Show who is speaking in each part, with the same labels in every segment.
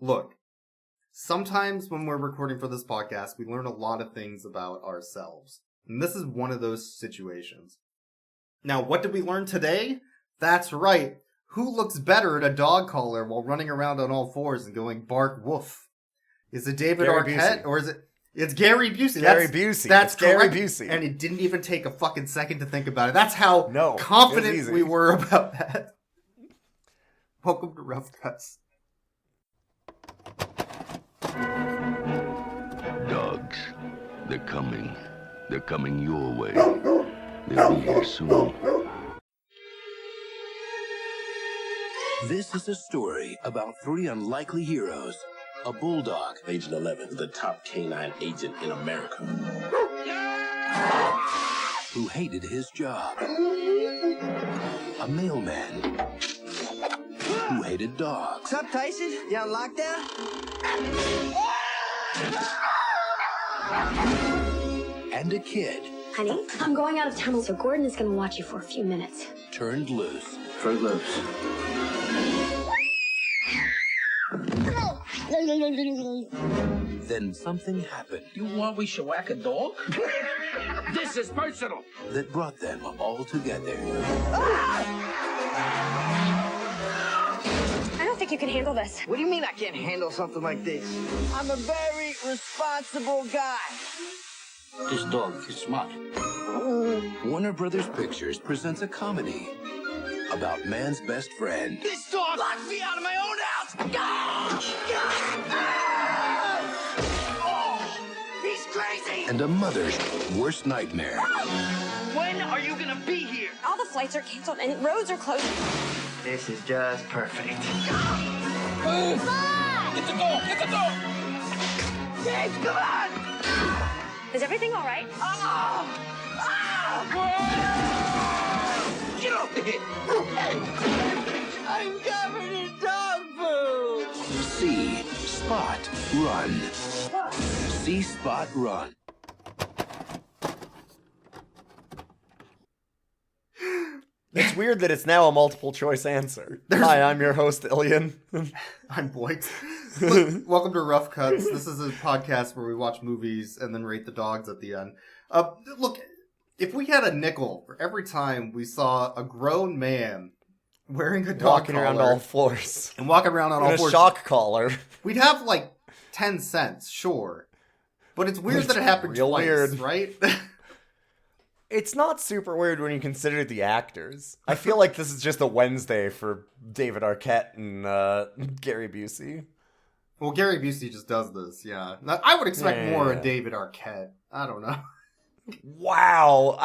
Speaker 1: Look, sometimes when we're recording for this podcast, we learn a lot of things about ourselves. And this is one of those situations. Now, what did we learn today? That's right. Who looks better at a dog collar while running around on all fours and going bark woof? Is it David Arquette or is it... It's Gary Busey. That's
Speaker 2: Gary
Speaker 1: correct.
Speaker 2: Busey.
Speaker 1: And it didn't even take a fucking second to think about it. That's how confident we were about that. Welcome to Rough Cuts.
Speaker 3: Dogs, they're coming. They're coming your way. They'll be here soon.
Speaker 4: This is a story about three unlikely heroes. A bulldog, Agent 11, the top canine agent in America, who hated his job. A mailman who hated dogs.
Speaker 5: What's up, Tyson? You on lockdown?
Speaker 4: And a kid.
Speaker 6: Honey, I'm going out of town, so Gordon is going to watch you for a few minutes.
Speaker 4: Turned loose.
Speaker 5: Turned loose.
Speaker 4: Then something happened.
Speaker 7: You want we should whack a dog? This is personal.
Speaker 4: That brought them all together.
Speaker 6: I don't think you can handle this.
Speaker 5: What do you mean I can't handle something like this? I'm a very responsible guy.
Speaker 7: This dog is smart.
Speaker 4: Warner Brothers Pictures presents a comedy about man's best friend.
Speaker 5: This dog locked me out of my own house! Oh, he's crazy!
Speaker 4: And a mother's worst nightmare.
Speaker 5: When are you gonna be here?
Speaker 6: All the flights are canceled and roads are closed.
Speaker 5: This is just perfect.
Speaker 7: Get the dog! Get the dog!
Speaker 5: James, come on!
Speaker 6: Is everything all right?
Speaker 5: Get over here! I'm covered in dog food!
Speaker 4: See Spot Run. See Spot Run.
Speaker 2: It's weird that it's now a multiple choice answer. Hi, I'm your host, Ilian.
Speaker 1: I'm Blake. Look, welcome to Rough Cuts. This is a podcast where we watch movies and then rate the dogs at the end. Look, if we had a nickel for every time we saw a grown man wearing a dog
Speaker 2: Walking
Speaker 1: collar
Speaker 2: around all fours.
Speaker 1: and walking around on all
Speaker 2: In a
Speaker 1: fours,
Speaker 2: shock collar.
Speaker 1: we'd have like 10 cents, sure. But it's weird that it happened
Speaker 2: real
Speaker 1: twice,
Speaker 2: weird.
Speaker 1: right?
Speaker 2: It's not super weird when you consider the actors. I feel like this is just a Wednesday for David Arquette and Gary Busey.
Speaker 1: Well, Gary Busey just does this, yeah. Now, I would expect more
Speaker 2: Yeah.
Speaker 1: of David Arquette. I don't know.
Speaker 2: Wow,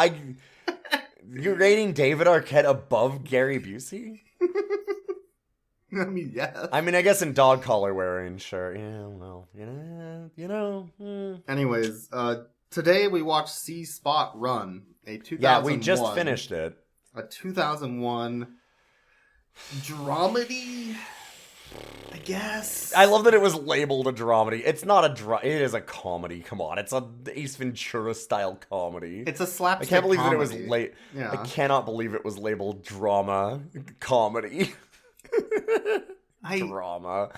Speaker 2: you're rating David Arquette above Gary Busey?
Speaker 1: I mean, yeah.
Speaker 2: I mean, I guess in dog collar wearing, sure. Yeah, well,
Speaker 1: Anyways, today we watched See Spot Run, a 2001.
Speaker 2: Yeah, we just finished it.
Speaker 1: A 2001 dramedy, I guess.
Speaker 2: I love that it was labeled a dramedy. It's not a it is a comedy. Come on, it's a Ace Ventura style comedy.
Speaker 1: It's a slapstick
Speaker 2: I can't believe
Speaker 1: comedy.
Speaker 2: that it was
Speaker 1: Yeah.
Speaker 2: I cannot believe it was labeled drama comedy. Drama.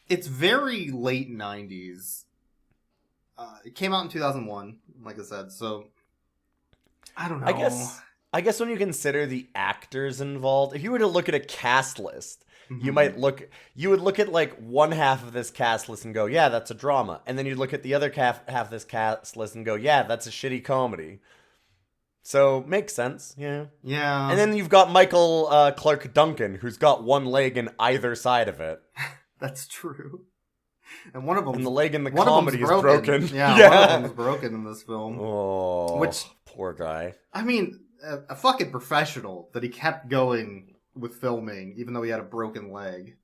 Speaker 1: It's very late 90s. It came out in 2001, like I said, so I don't know.
Speaker 2: I guess when you consider the actors involved, if you were to look at a cast list, you would look at like one half of this cast list and go, yeah, that's a drama. And then you'd look at the other half of this cast list and go, yeah, that's a shitty comedy. So, makes sense, yeah.
Speaker 1: Yeah.
Speaker 2: And then you've got Michael Clarke Duncan, who's got one leg in either side of it.
Speaker 1: That's true. And one of them,
Speaker 2: And the leg in the
Speaker 1: one
Speaker 2: comedy
Speaker 1: of
Speaker 2: is broken.
Speaker 1: Yeah,
Speaker 2: Yeah.
Speaker 1: one of them's broken in this film.
Speaker 2: Oh,
Speaker 1: Which,
Speaker 2: poor guy.
Speaker 1: I mean, a fucking professional that he kept going with filming, even though he had a broken leg.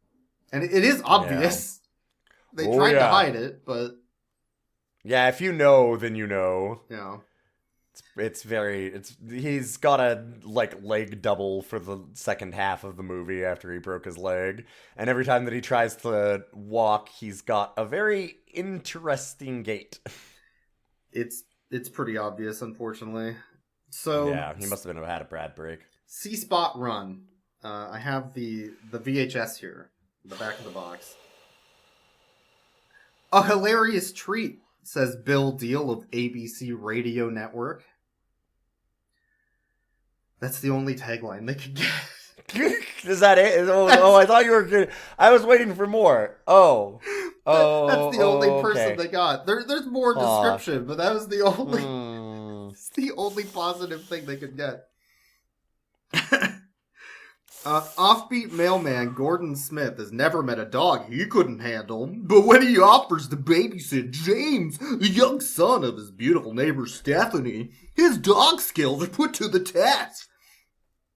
Speaker 1: And it is obvious. Yeah. They tried to hide it, but...
Speaker 2: Yeah, if you know, then you know.
Speaker 1: Yeah.
Speaker 2: He's got a leg double for the second half of the movie after he broke his leg, and every time that he tries to walk, he's got a very interesting gait.
Speaker 1: It's pretty obvious, unfortunately. So
Speaker 2: yeah, he must have had a bad break.
Speaker 1: See Spot Run. I have the VHS here, the back of the box. A hilarious treat, says Bill Deal of ABC Radio Network. That's the only tagline they could get.
Speaker 2: Is that it? Oh, I thought you were good. I was waiting for more. Oh.
Speaker 1: That's the only person
Speaker 2: okay.
Speaker 1: they got. There's more description, but that was the only it's the only positive thing they could get. Offbeat mailman Gordon Smith has never met a dog he couldn't handle, but when he offers to babysit James, the young son of his beautiful neighbor Stephanie, his dog skills are put to the test.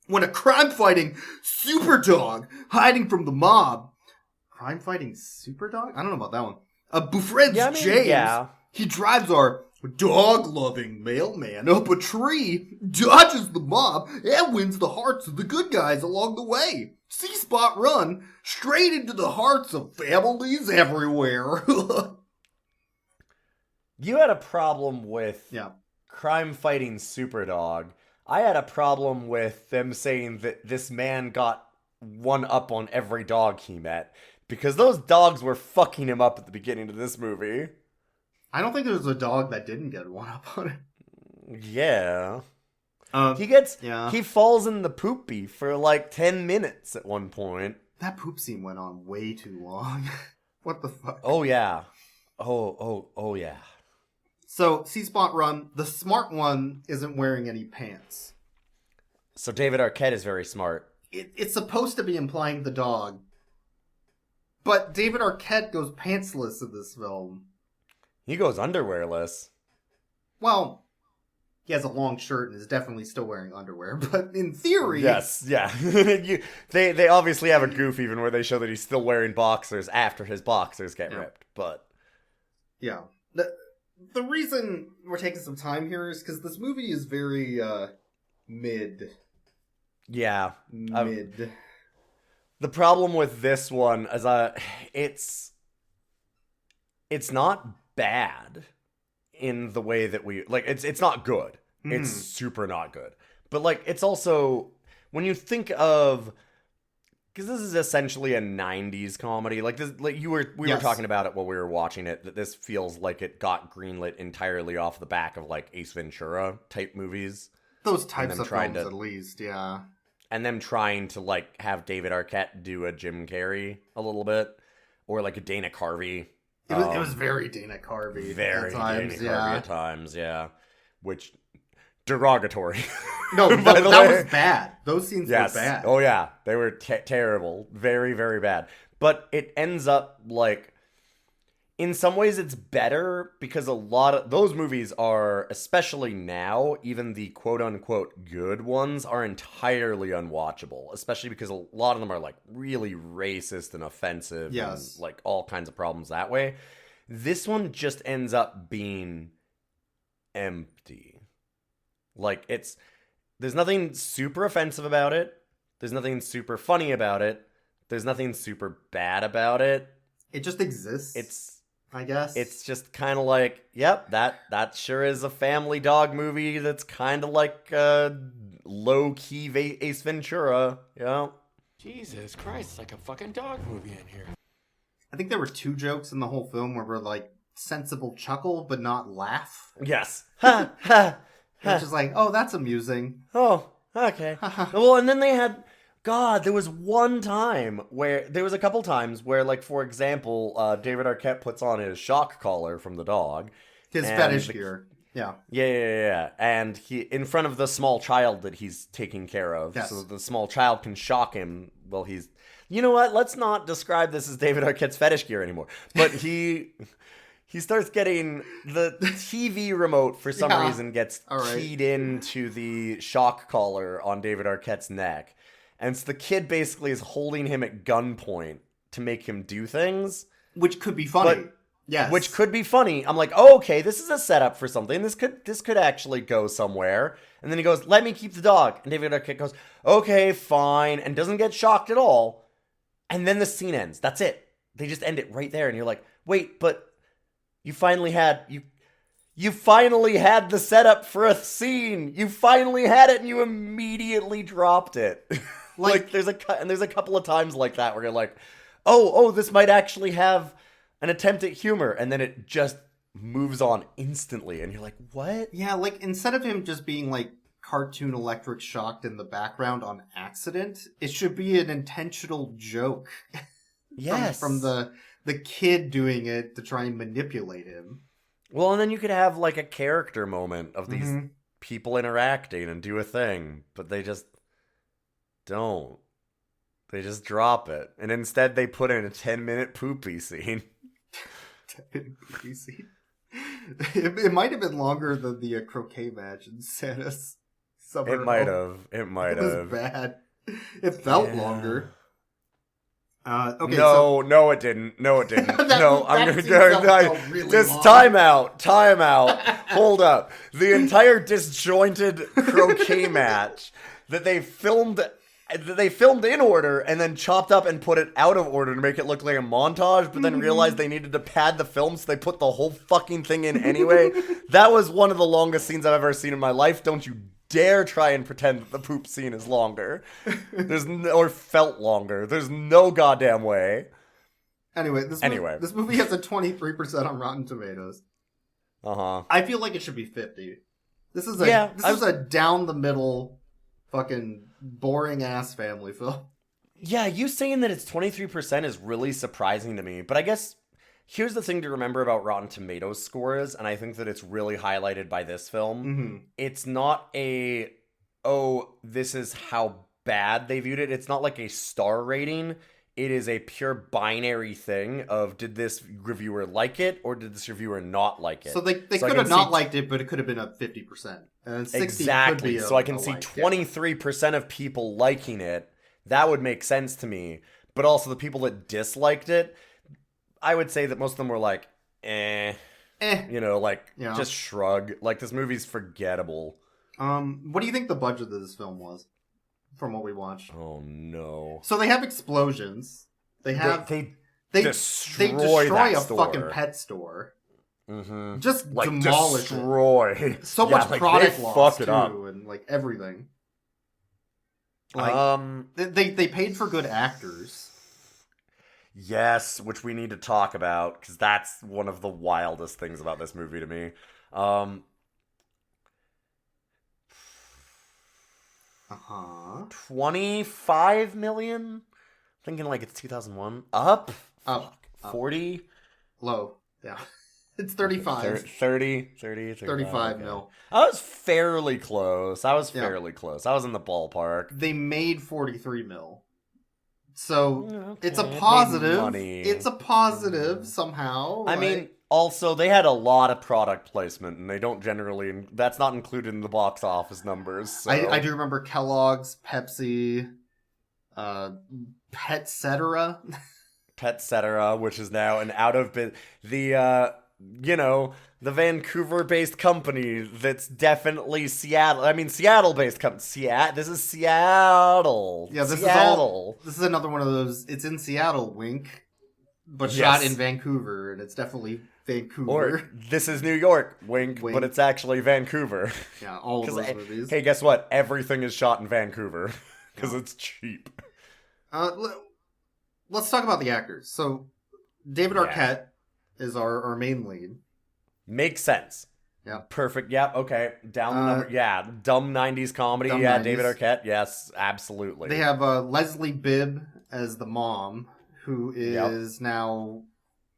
Speaker 1: When a crime-fighting super dog hiding from the mob, crime-fighting super dog? I don't know about that one. Befriends James. He drives our dog-loving mailman up a tree, dodges the mob, and wins the hearts of the good guys along the way. C-Spot Run, straight into the hearts of families everywhere.
Speaker 2: You had a problem with crime-fighting Superdog. I had a problem with them saying that this man got one up on every dog he met, because those dogs were fucking him up at the beginning of this movie.
Speaker 1: I don't think there was a dog that didn't get one up on it.
Speaker 2: Yeah.
Speaker 1: He
Speaker 2: he falls in the poopy for like 10 minutes at one point.
Speaker 1: That poop scene went on way too long. What the fuck?
Speaker 2: Oh, yeah. Oh, yeah.
Speaker 1: So, C-Spot Run, the smart one isn't wearing any pants.
Speaker 2: So David Arquette is very smart.
Speaker 1: It's supposed to be implying the dog. But David Arquette goes pantsless in this film.
Speaker 2: He goes underwearless.
Speaker 1: Well, he has a long shirt and is definitely still wearing underwear, but in theory...
Speaker 2: Yes, yeah. They obviously have a goof even where they show that he's still wearing boxers after his boxers get ripped, but...
Speaker 1: Yeah. The reason we're taking some time here is because this movie is very, mid.
Speaker 2: Yeah.
Speaker 1: Mid.
Speaker 2: The problem with this one is it's not bad in the way that we like it's not good. It's super not good. But like it's also when you think of because this is essentially a 90s comedy. Like this like we were talking about it while we were watching it that this feels like it got greenlit entirely off the back of like Ace Ventura type movies.
Speaker 1: Those types of films at least, yeah.
Speaker 2: And them trying to like have David Arquette do a Jim Carrey a little bit or like a Dana Carvey.
Speaker 1: It was very Dana Carvey.
Speaker 2: Very Dana Carvey at times, yeah. Which, derogatory.
Speaker 1: No, that was bad. Those scenes were bad.
Speaker 2: Oh, yeah. They were terrible. Very, very bad. But it ends up, like, in some ways it's better because a lot of those movies are, especially now, even the quote-unquote good ones are entirely unwatchable. Especially because a lot of them are, like, really racist and offensive and, like, all kinds of problems that way. This one just ends up being empty. Like, there's nothing super offensive about it. There's nothing super funny about it. There's nothing super bad about it.
Speaker 1: It just exists. I guess.
Speaker 2: It's just kind of like, yep, that sure is a family dog movie that's kind of like low-key Ace Ventura, you know?
Speaker 7: Jesus Christ, it's like a fucking dog movie in here.
Speaker 1: I think there were 2 jokes in the whole film where we're like, sensible chuckle, but not laugh.
Speaker 2: Yes. Ha, ha, ha.
Speaker 1: Which is like, oh, that's amusing.
Speaker 2: Oh, okay. Well, and then they had... God, there was a couple times where, like, for example, David Arquette puts on his shock collar from the dog.
Speaker 1: His fetish gear. Yeah.
Speaker 2: Yeah. And he, in front of the small child that he's taking care of, so that the small child can shock him while he's... You know what? Let's not describe this as David Arquette's fetish gear anymore. But he starts getting... The TV remote, for some reason, gets keyed into the shock collar on David Arquette's neck. And so the kid basically is holding him at gunpoint to make him do things.
Speaker 1: Which could be funny. Yes.
Speaker 2: Which could be funny. I'm like, oh, okay, this is a setup for something. This could actually go somewhere. And then he goes, let me keep the dog. And David Arquette goes, okay, fine. And doesn't get shocked at all. And then the scene ends. That's it. They just end it right there. And you're like, wait, but you finally had the setup for a scene. You finally had it and you immediately dropped it. Like there's a couple of times like that where you're like, oh, this might actually have an attempt at humor, and then it just moves on instantly, and you're like, what?
Speaker 1: Yeah, like, instead of him just being, like, cartoon electric shocked in the background on accident, it should be an intentional joke.
Speaker 2: Yes.
Speaker 1: From the kid doing it to try and manipulate him.
Speaker 2: Well, and then you could have, like, a character moment of these people interacting and do a thing, but they just don't. They just drop it. And instead they put in a 10-minute poopy scene.
Speaker 1: 10-minute poopy scene? It might have been longer than the croquet match in Santa's summer.
Speaker 2: It might have. It might have.
Speaker 1: It was bad. It felt longer. Okay,
Speaker 2: no, it didn't. No, it didn't. No, I'm
Speaker 1: that
Speaker 2: gonna
Speaker 1: scene
Speaker 2: go.
Speaker 1: felt really
Speaker 2: Just
Speaker 1: long.
Speaker 2: time out. Hold up. The entire disjointed croquet match that they filmed in order and then chopped up and put it out of order to make it look like a montage, but then realized they needed to pad the film, so they put the whole fucking thing in anyway. That was one of the longest scenes I've ever seen in my life. Don't you dare try and pretend that the poop scene is longer. Or felt longer. There's no goddamn way.
Speaker 1: Anyway, this movie has a 23% on Rotten Tomatoes.
Speaker 2: Uh-huh.
Speaker 1: I feel like it should be 50. This is a down the middle fucking boring ass family film.
Speaker 2: Yeah, you saying that it's 23% is really surprising to me, but I guess here's the thing to remember about Rotten Tomatoes scores, and I think that it's really highlighted by this film.
Speaker 1: Mm-hmm.
Speaker 2: It's not this is how bad they viewed it. It's not like a star rating. It is a pure binary thing of, did this reviewer like it, or did this reviewer not like it?
Speaker 1: So they could have not liked it, but it could have been a 50%. And 60
Speaker 2: exactly.
Speaker 1: Could be
Speaker 2: So I can see 23% of people liking it. That would make sense to me. But also the people that disliked it, I would say that most of them were like, just shrug. Like, this movie's forgettable.
Speaker 1: What do you think the budget of this film was? From what we watched.
Speaker 2: Oh no.
Speaker 1: So they have explosions. They
Speaker 2: destroy
Speaker 1: a
Speaker 2: store.
Speaker 1: fucking pet store.
Speaker 2: Mm-hmm.
Speaker 1: Just
Speaker 2: like,
Speaker 1: demolish
Speaker 2: destroy.
Speaker 1: It. So much product loss
Speaker 2: fuck it
Speaker 1: too,
Speaker 2: up.
Speaker 1: and like everything. Like they paid for good actors.
Speaker 2: Yes, which we need to talk about, because that's one of the wildest things about this movie to me. 25 million? Thinking like it's 2001. Up. 40?
Speaker 1: Low. Yeah. It's 35.
Speaker 2: 35
Speaker 1: mil.
Speaker 2: I was fairly close. I was in the ballpark.
Speaker 1: They made 43 mil. So
Speaker 2: okay.
Speaker 1: It's a positive.
Speaker 2: Money.
Speaker 1: It's a positive somehow.
Speaker 2: I mean, also, they had a lot of product placement, and they don't generally... That's not included in the box office numbers. So.
Speaker 1: I do remember Kellogg's, Pepsi, Pet Cetera.
Speaker 2: Pet Cetera, which is now an the Vancouver-based company that's definitely Seattle. I mean, Seattle-based company. This is Seattle.
Speaker 1: Yeah, this is another one of those. It's in Seattle, wink, but shot in Vancouver, and it's definitely Vancouver.
Speaker 2: Or this is New York, wink, but it's actually Vancouver.
Speaker 1: Yeah, all of those movies.
Speaker 2: Hey, guess what? Everything is shot in Vancouver because it's cheap.
Speaker 1: Let's talk about the actors. So, David Arquette is our main lead.
Speaker 2: Makes sense.
Speaker 1: Yeah.
Speaker 2: Perfect. Yeah. Okay. Down the number. Yeah. Dumb 90s comedy. Yeah. 90s. David Arquette. Yes. Absolutely.
Speaker 1: They have Leslie Bibb as the mom, who is now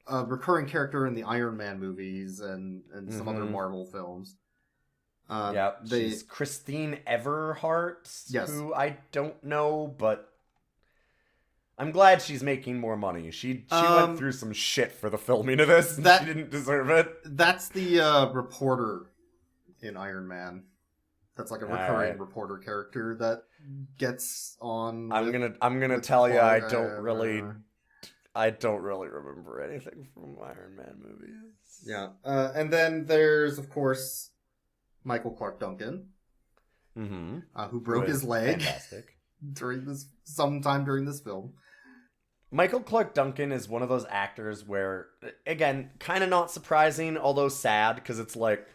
Speaker 1: a recurring character in the Iron Man movies and some other Marvel films.
Speaker 2: She's Christine Everhart, who I don't know, but I'm glad she's making more money. She went through some shit for the filming of this. She didn't deserve it.
Speaker 1: That's the reporter in Iron Man. That's like a recurring reporter character that gets on.
Speaker 2: I'm gonna tell you, I don't really remember anything from Iron Man movies.
Speaker 1: Yeah, and then there's of course Michael Clarke Duncan, who broke his leg.
Speaker 2: Fantastic.
Speaker 1: sometime during this film.
Speaker 2: Michael Clarke Duncan is one of those actors where, again, kind of not surprising, although sad, because it's like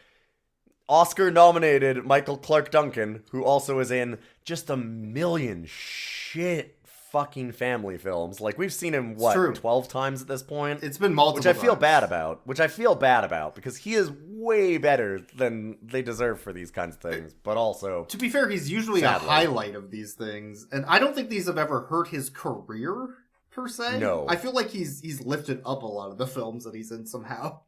Speaker 2: Oscar-nominated Michael Clarke Duncan, who also is in just a million shit fucking family films. Like, we've seen him,
Speaker 1: true.
Speaker 2: 12 times at this point?
Speaker 1: It's been multiple
Speaker 2: Which I feel
Speaker 1: times.
Speaker 2: bad about. Because he is way better than they deserve for these kinds of things. But also...
Speaker 1: To be fair, he's usually
Speaker 2: sadly,
Speaker 1: a highlight of these things. And I don't think these have ever hurt his career, per se.
Speaker 2: No.
Speaker 1: I feel like he's lifted up a lot of the films that he's in somehow.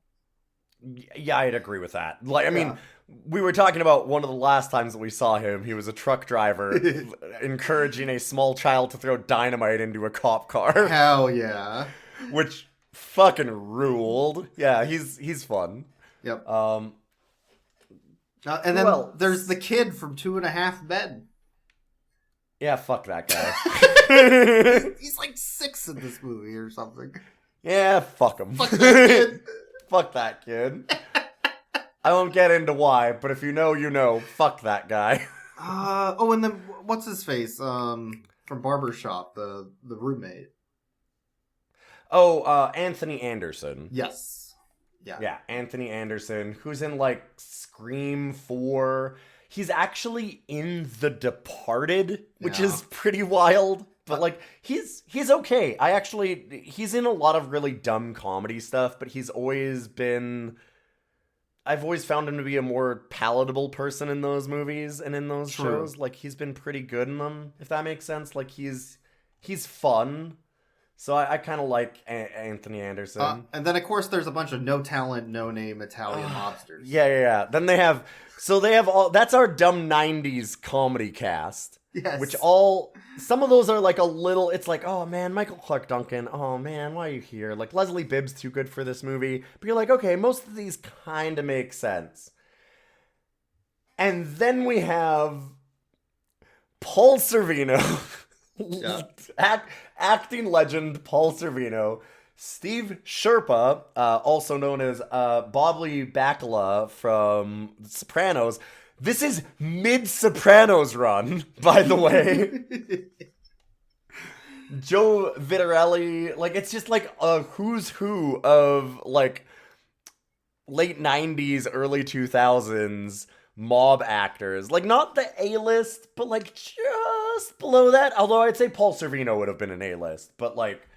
Speaker 2: Yeah, I'd agree with that. Like, I mean, we were talking about one of the last times that we saw him. He was a truck driver encouraging a small child to throw dynamite into a cop car.
Speaker 1: Hell yeah.
Speaker 2: Which fucking ruled. Yeah, he's fun.
Speaker 1: Yep.
Speaker 2: Um,
Speaker 1: and then
Speaker 2: well,
Speaker 1: there's the kid from 2.5 Men.
Speaker 2: Yeah, fuck that guy.
Speaker 1: He's like 6 in this movie or something.
Speaker 2: Yeah, fuck him.
Speaker 1: Fuck that kid.
Speaker 2: Fuck that kid. I won't get into why, but if you know, you know. Fuck that guy.
Speaker 1: And then what's his face? From Barbershop, the roommate.
Speaker 2: Anthony Anderson.
Speaker 1: Yes.
Speaker 2: Yeah, Anthony Anderson, who's in, like, Scream 4. He's actually in The Departed, which is pretty wild. But, like, he's okay. He's in a lot of really dumb comedy stuff, but I've always found him to be a more palatable person in those movies and in those shows. Like, he's been pretty good in them, if that makes sense. Like, he's fun. So I kind of like Anthony Anderson.
Speaker 1: And then, of course, there's a bunch of no-talent, no-name Italian mobsters.
Speaker 2: Yeah. Then they have that's our dumb 90s comedy cast.
Speaker 1: Yes.
Speaker 2: Which some of those are like a little, it's like, oh man, Michael Clarke Duncan, oh man, why are you here? Like, Leslie Bibb's too good for this movie. But you're like, okay, most of these kind of make sense. And then we have Paul Sorvino, acting legend Paul Sorvino, Steve Schirripa, also known as Bobbly Bacala from Sopranos. This is mid-Sopranos run, by the way. Joe Vitarelli, like, it's just like a who's who of, like, late 90s, early 2000s mob actors. Like, not the A-list, but, like, just below that. Although I'd say Paul Sorvino would have been an A-list, but, like,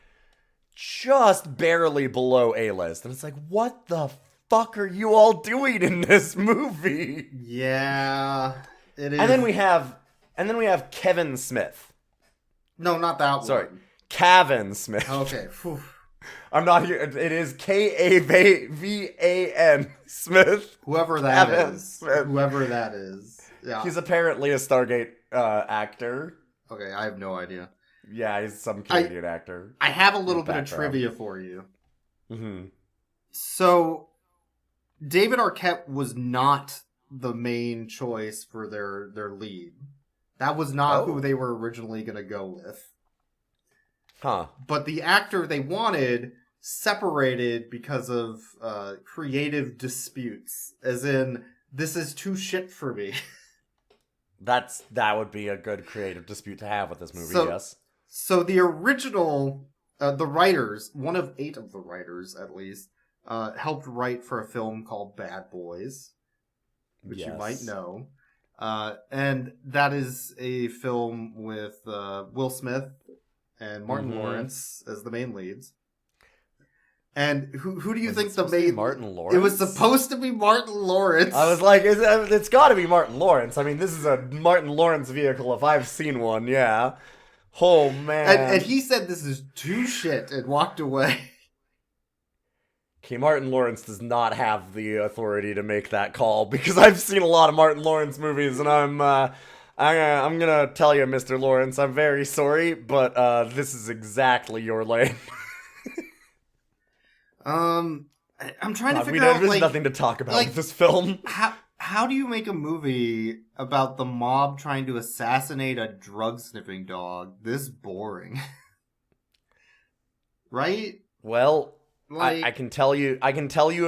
Speaker 2: just barely below A-list. And it's like, what the fuck are you all doing in this movie?
Speaker 1: Yeah, it is.
Speaker 2: And then we have Kevin Smith.
Speaker 1: No, not that one.
Speaker 2: Sorry, Kevin Smith.
Speaker 1: Okay. Whew.
Speaker 2: I'm not here. It is Kavan Smith.
Speaker 1: Whoever that
Speaker 2: Kevin
Speaker 1: is.
Speaker 2: Smith.
Speaker 1: Whoever that is. Yeah.
Speaker 2: He's apparently a Stargate actor.
Speaker 1: Okay, I have no idea.
Speaker 2: Yeah, he's some Canadian actor.
Speaker 1: I have a little bit of
Speaker 2: Background.
Speaker 1: trivia for you.
Speaker 2: Mm-hmm.
Speaker 1: So, David Arquette was not the main choice for their lead. That was not who they were originally going to go with.
Speaker 2: Huh.
Speaker 1: But the actor they wanted separated because of creative disputes. As in, this is too shit for me.
Speaker 2: That would be a good creative dispute to have with this movie, yes.
Speaker 1: So the original, the writers, one of 8 of the writers at least, helped write for a film called Bad Boys, which you might know. And that is a film with Will Smith and Martin Lawrence as the main leads. And who do you think the main...
Speaker 2: Martin Lawrence?
Speaker 1: It was supposed to be Martin Lawrence.
Speaker 2: I was like, it's got to be Martin Lawrence. I mean, this is a Martin Lawrence vehicle if I've seen one, yeah. Oh, man.
Speaker 1: And he said this is too shit and walked away.
Speaker 2: Okay, Martin Lawrence does not have the authority to make that call because I've seen a lot of Martin Lawrence movies, and I'm gonna tell you, Mr. Lawrence, I'm very sorry, but this is exactly your lane.
Speaker 1: I'm trying to figure out,
Speaker 2: there's
Speaker 1: like,
Speaker 2: nothing to talk about with this film.
Speaker 1: How do you make a movie about the mob trying to assassinate a drug-sniffing dog this boring? Right?
Speaker 2: Well,
Speaker 1: Like,
Speaker 2: I can tell you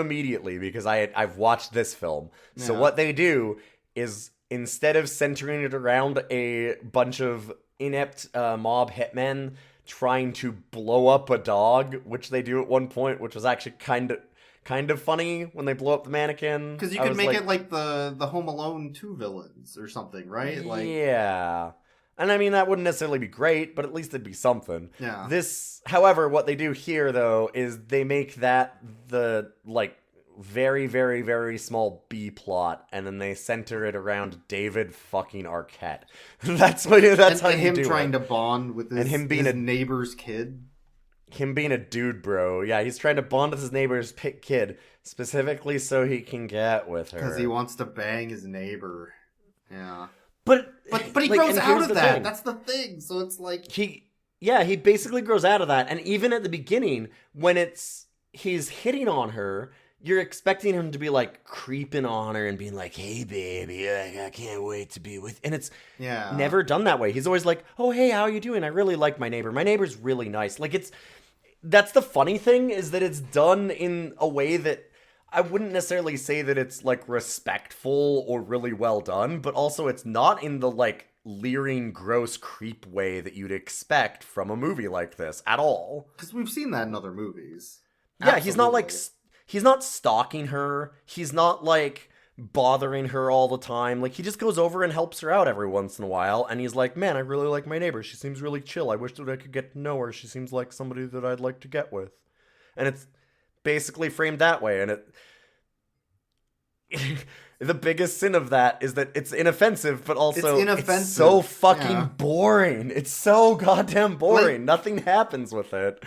Speaker 2: immediately because I've watched this film. So
Speaker 1: Yeah.
Speaker 2: what they do is, instead of centering it around a bunch of inept mob hitmen trying to blow up a dog, which they do at one point, which was actually kind of funny when they blow up the mannequin.
Speaker 1: because you could make it like the Home Alone 2 villains or something, right? Like,
Speaker 2: yeah. And I mean, that wouldn't necessarily be great, but at least it'd be something.
Speaker 1: Yeah.
Speaker 2: This, however, what they do here, though, is they make that the, like, very, very, very small B plot, and then they center it around David fucking Arquette. That's how you
Speaker 1: him
Speaker 2: do
Speaker 1: trying
Speaker 2: it.
Speaker 1: to bond with
Speaker 2: And him being
Speaker 1: his
Speaker 2: a
Speaker 1: neighbor's kid.
Speaker 2: Him being a dude, bro. Yeah, he's trying to bond with his neighbor's kid, specifically so he can get with her.
Speaker 1: Because he wants to bang his neighbor. Yeah.
Speaker 2: But
Speaker 1: he
Speaker 2: like,
Speaker 1: grows
Speaker 2: and
Speaker 1: out
Speaker 2: here's
Speaker 1: of
Speaker 2: the
Speaker 1: that.
Speaker 2: thing.
Speaker 1: That's the thing. So it's like...
Speaker 2: He basically grows out of that. And even at the beginning, when he's hitting on her, you're expecting him to be like creeping on her and being like, hey, baby, I can't wait to be with... And it's never done that way. He's always like, oh, hey, how are you doing? I really like my neighbor. My neighbor's really nice. Like, that's the funny thing, is that it's done in a way that I wouldn't necessarily say that it's, like, respectful or really well done, but also it's not in the, like, leering, gross creep way that you'd expect from a movie like this at all.
Speaker 1: Because we've seen that in other movies.
Speaker 2: Yeah, he's not, like, he's not stalking her. He's not, like, bothering her all the time. Like, he just goes over and helps her out every once in a while, and he's like, man, I really like my neighbor. She seems really chill. I wish that I could get to know her. She seems like somebody that I'd like to get with. And it's basically framed that way, and the biggest sin of that is that it's inoffensive, but also it's so fucking boring. It's so goddamn boring. Like, nothing happens with it.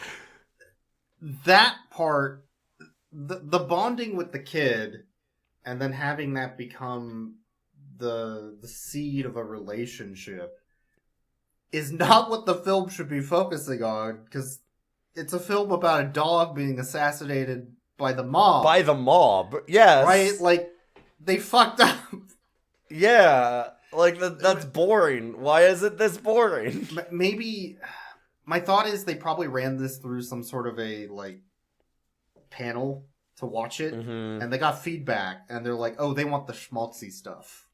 Speaker 1: That part, the bonding with the kid, and then having that become the seed of a relationship, is not what the film should be focusing on, because it's a film about a dog being assassinated by the mob.
Speaker 2: By the mob, yes.
Speaker 1: Right? Like, they fucked up.
Speaker 2: Yeah, like, that's boring. Why is it this boring?
Speaker 1: Maybe, my thought is they probably ran this through some sort of a, like, panel to watch it, and they got feedback, and they're like, oh, they want the schmaltzy stuff.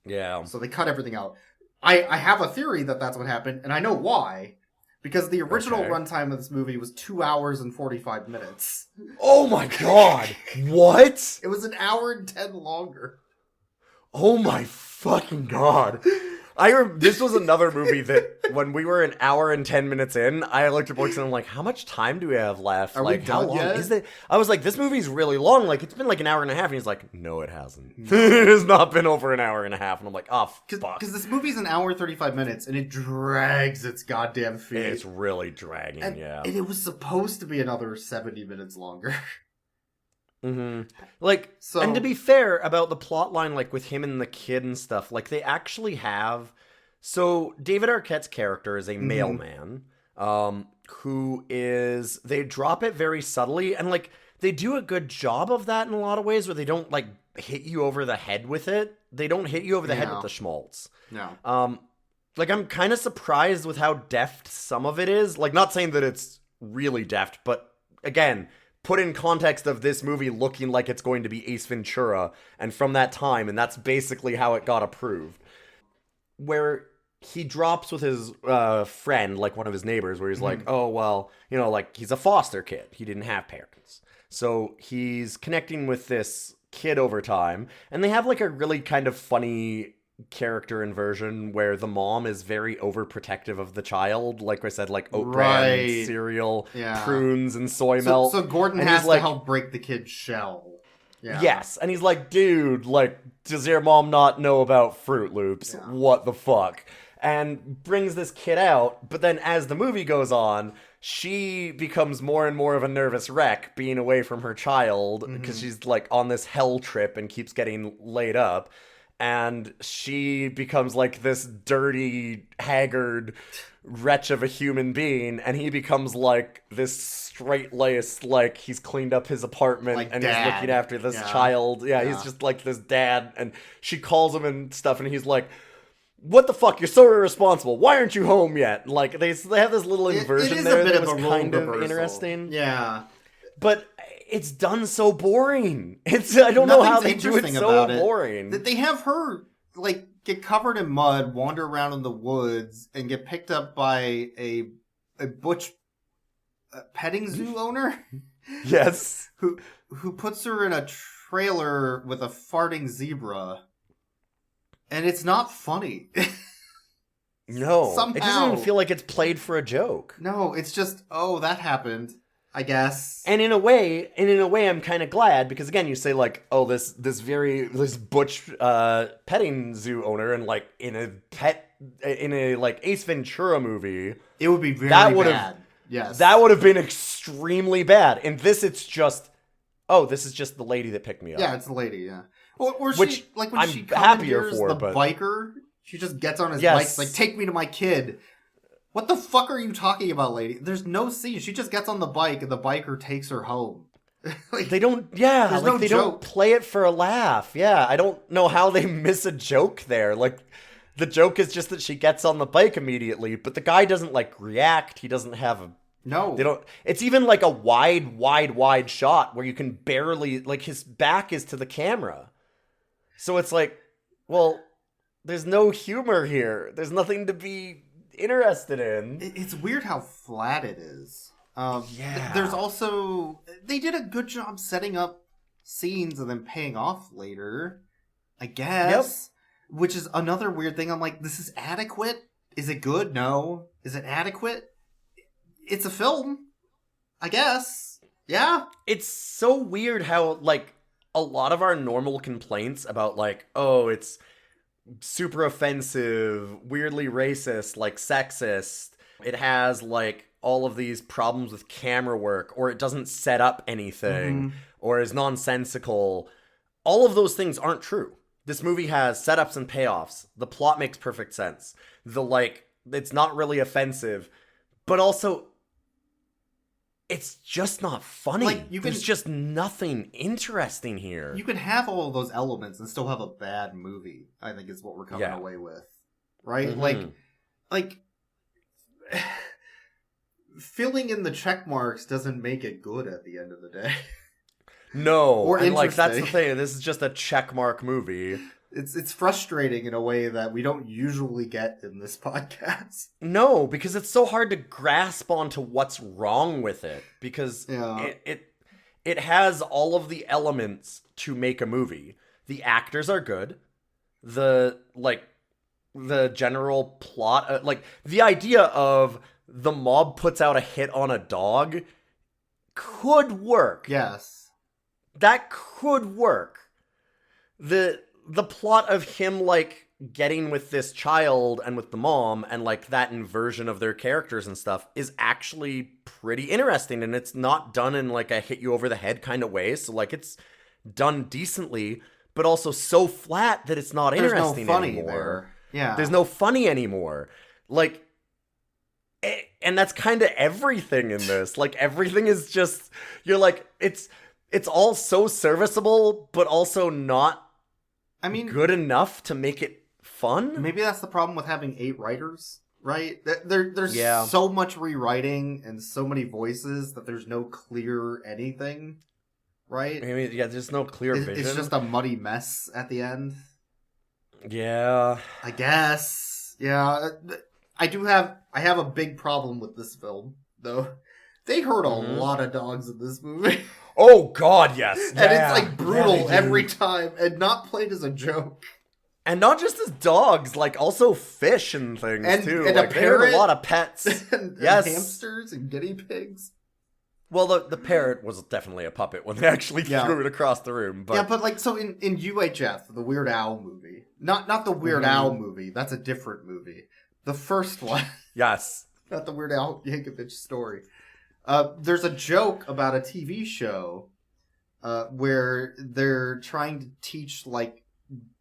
Speaker 2: Yeah.
Speaker 1: So they cut everything out. I have a theory that that's what happened, and I know why. Because the original runtime of this movie was 2 hours and 45 minutes.
Speaker 2: Oh my god! What?
Speaker 1: It was an hour and 10 longer.
Speaker 2: Oh my fucking god. This was another movie that when we were an hour and 10 minutes in, I looked at books and I'm like, how much time do we have left?
Speaker 1: Are
Speaker 2: like,
Speaker 1: we
Speaker 2: how
Speaker 1: done
Speaker 2: long
Speaker 1: yet?
Speaker 2: is it? I was like, this movie's really long. Like, it's been like an hour and a half. And he's like, no, it hasn't. It has not been over an hour and a half. And I'm like, oh, fuck.
Speaker 1: Because this movie's an hour and 35 minutes, and it drags its goddamn feet.
Speaker 2: It's really dragging,
Speaker 1: and it was supposed to be another 70 minutes longer.
Speaker 2: Like,
Speaker 1: so,
Speaker 2: and to be fair about the plot line, like, with him and the kid and stuff, like, they actually have... So, David Arquette's character is a mailman, who is... They drop it very subtly, and, like, they do a good job of that in a lot of ways, where they don't, like, hit you over the head with it. They don't hit you over the head with the schmaltz.
Speaker 1: No.
Speaker 2: Like, I'm kind of surprised with how deft some of it is. Like, not saying that it's really deft, but, again... put in context of this movie looking like it's going to be Ace Ventura, and from that time, and that's basically how it got approved. Where he drops with his friend, like one of his neighbors, where he's like, oh, well, you know, like, he's a foster kid. He didn't have parents. So he's connecting with this kid over time, and they have, like, a really kind of funny character inversion where the mom is very overprotective of the child, like I said, like oat bran, cereal, prunes, and soy milk.
Speaker 1: So Gordon has to help break the kid's shell. Yeah.
Speaker 2: Yes, and he's like, dude, like, does your mom not know about Fruit Loops? Yeah. What the fuck? And brings this kid out, but then as the movie goes on, she becomes more and more of a nervous wreck being away from her child, because she's, like, on this hell trip and keeps getting laid up. And she becomes, like, this dirty, haggard wretch of a human being, and he becomes, like, this straight-laced, like, he's cleaned up his apartment, like, and dad. He's looking after this child. Yeah, he's just, like, this dad, and she calls him and stuff, and he's like, what the fuck, you're so irresponsible, why aren't you home yet? And, like, they have this little inversion there that was kind of interesting.
Speaker 1: Yeah.
Speaker 2: But... it's done so boring. I don't know how they do it so boring.
Speaker 1: That they have her, like, get covered in mud, wander around in the woods, and get picked up by a butch petting zoo owner.
Speaker 2: Yes.
Speaker 1: Who puts her in a trailer with a farting zebra. And it's not funny.
Speaker 2: No,
Speaker 1: Somehow.
Speaker 2: it doesn't even feel like it's played for a joke.
Speaker 1: No, it's just, oh, that happened, I guess.
Speaker 2: And in a way, I'm kind of glad because again, you say like, oh, this butch petting zoo owner, and like in a like Ace Ventura movie,
Speaker 1: it would be very bad. Yes,
Speaker 2: that would have been extremely bad. In this, it's just, oh, this is just the lady that picked me up.
Speaker 1: Yeah, it's the lady. Yeah, or
Speaker 2: which
Speaker 1: she, like when
Speaker 2: I'm
Speaker 1: she
Speaker 2: happier
Speaker 1: commandeers
Speaker 2: for,
Speaker 1: the
Speaker 2: but
Speaker 1: biker, she just gets on his
Speaker 2: Yes.
Speaker 1: bike, it's like, take me to my kid. What the fuck are you talking about, lady? There's no scene. She just gets on the bike and the biker takes her home. Like,
Speaker 2: they don't. Yeah,
Speaker 1: there's
Speaker 2: like
Speaker 1: no
Speaker 2: they
Speaker 1: joke.
Speaker 2: don't play it for a laugh. Yeah, I don't know how they miss a joke there. Like, the joke is just that she gets on the bike immediately, but the guy doesn't like react. He doesn't have a.
Speaker 1: No.
Speaker 2: They don't. It's even like a wide shot where you can barely, like, his back is to the camera. So it's like, well, there's no humor here. There's nothing to be interested in.
Speaker 1: It's weird how flat it is.
Speaker 2: Yeah.
Speaker 1: There's also, they did a good job setting up scenes and then paying off later, I guess. Yep. Which is another weird thing. I'm like, this is adequate? Is it good? No. Is it adequate? It's a film, I guess. Yeah.
Speaker 2: It's so weird how, like, a lot of our normal complaints about, like, oh, it's super offensive, weirdly racist, like sexist. It has, like, all of these problems with camera work, or it doesn't set up anything, or is nonsensical. All of those things aren't true. This movie has setups and payoffs. The plot makes perfect sense. It's not really offensive, but also, it's just not funny.
Speaker 1: Like,
Speaker 2: there's just nothing interesting here.
Speaker 1: You can have all of those elements and still have a bad movie, I think is what we're coming away with. Right?
Speaker 2: Mm-hmm.
Speaker 1: Like, filling in the check marks doesn't make it good at the end of the day.
Speaker 2: No,
Speaker 1: or
Speaker 2: and like that's the thing. This is just a checkmark movie.
Speaker 1: It's frustrating in a way that we don't usually get in this podcast.
Speaker 2: No, because it's so hard to grasp onto what's wrong with it. Because it has all of the elements to make a movie. The actors are good. The general plot, like the idea of the mob puts out a hit on a dog could work.
Speaker 1: Yes.
Speaker 2: That could work. The plot of him, like, getting with this child and with the mom and, like, that inversion of their characters and stuff is actually pretty interesting. And it's not done in, like, a hit you over the head kind of way. So, like, it's done decently, but also so flat that it's not interesting anymore.
Speaker 1: There. Yeah.
Speaker 2: There's no funny anymore. Like, and that's kind of everything in this. Like, everything is just, you're like, it's all so serviceable, but also not good enough to make it fun.
Speaker 1: Maybe that's the problem with having 8 writers, right? There's so much rewriting and so many voices that there's no clear anything, right?
Speaker 2: I mean, yeah, there's no clear vision.
Speaker 1: It's just a muddy mess at the end.
Speaker 2: Yeah.
Speaker 1: I guess. Yeah. I have a big problem with this film, though. They hurt a lot of dogs in this movie.
Speaker 2: Oh, God, yes.
Speaker 1: And it's, like, brutal every time, and not played as a joke.
Speaker 2: And not just as dogs, like, also fish and things, too.
Speaker 1: And
Speaker 2: like,
Speaker 1: a parrot.
Speaker 2: They had a lot of pets.
Speaker 1: and
Speaker 2: yes.
Speaker 1: Hamsters and guinea pigs.
Speaker 2: Well, the parrot was definitely a puppet when they actually threw it across the room. But...
Speaker 1: Yeah, but, like, so in UHF, the Weird Al movie, not the Weird Al movie, that's a different movie. The first one.
Speaker 2: Yes.
Speaker 1: Not the Weird Al Yankovic story. There's a joke about a TV show where they're trying to teach, like,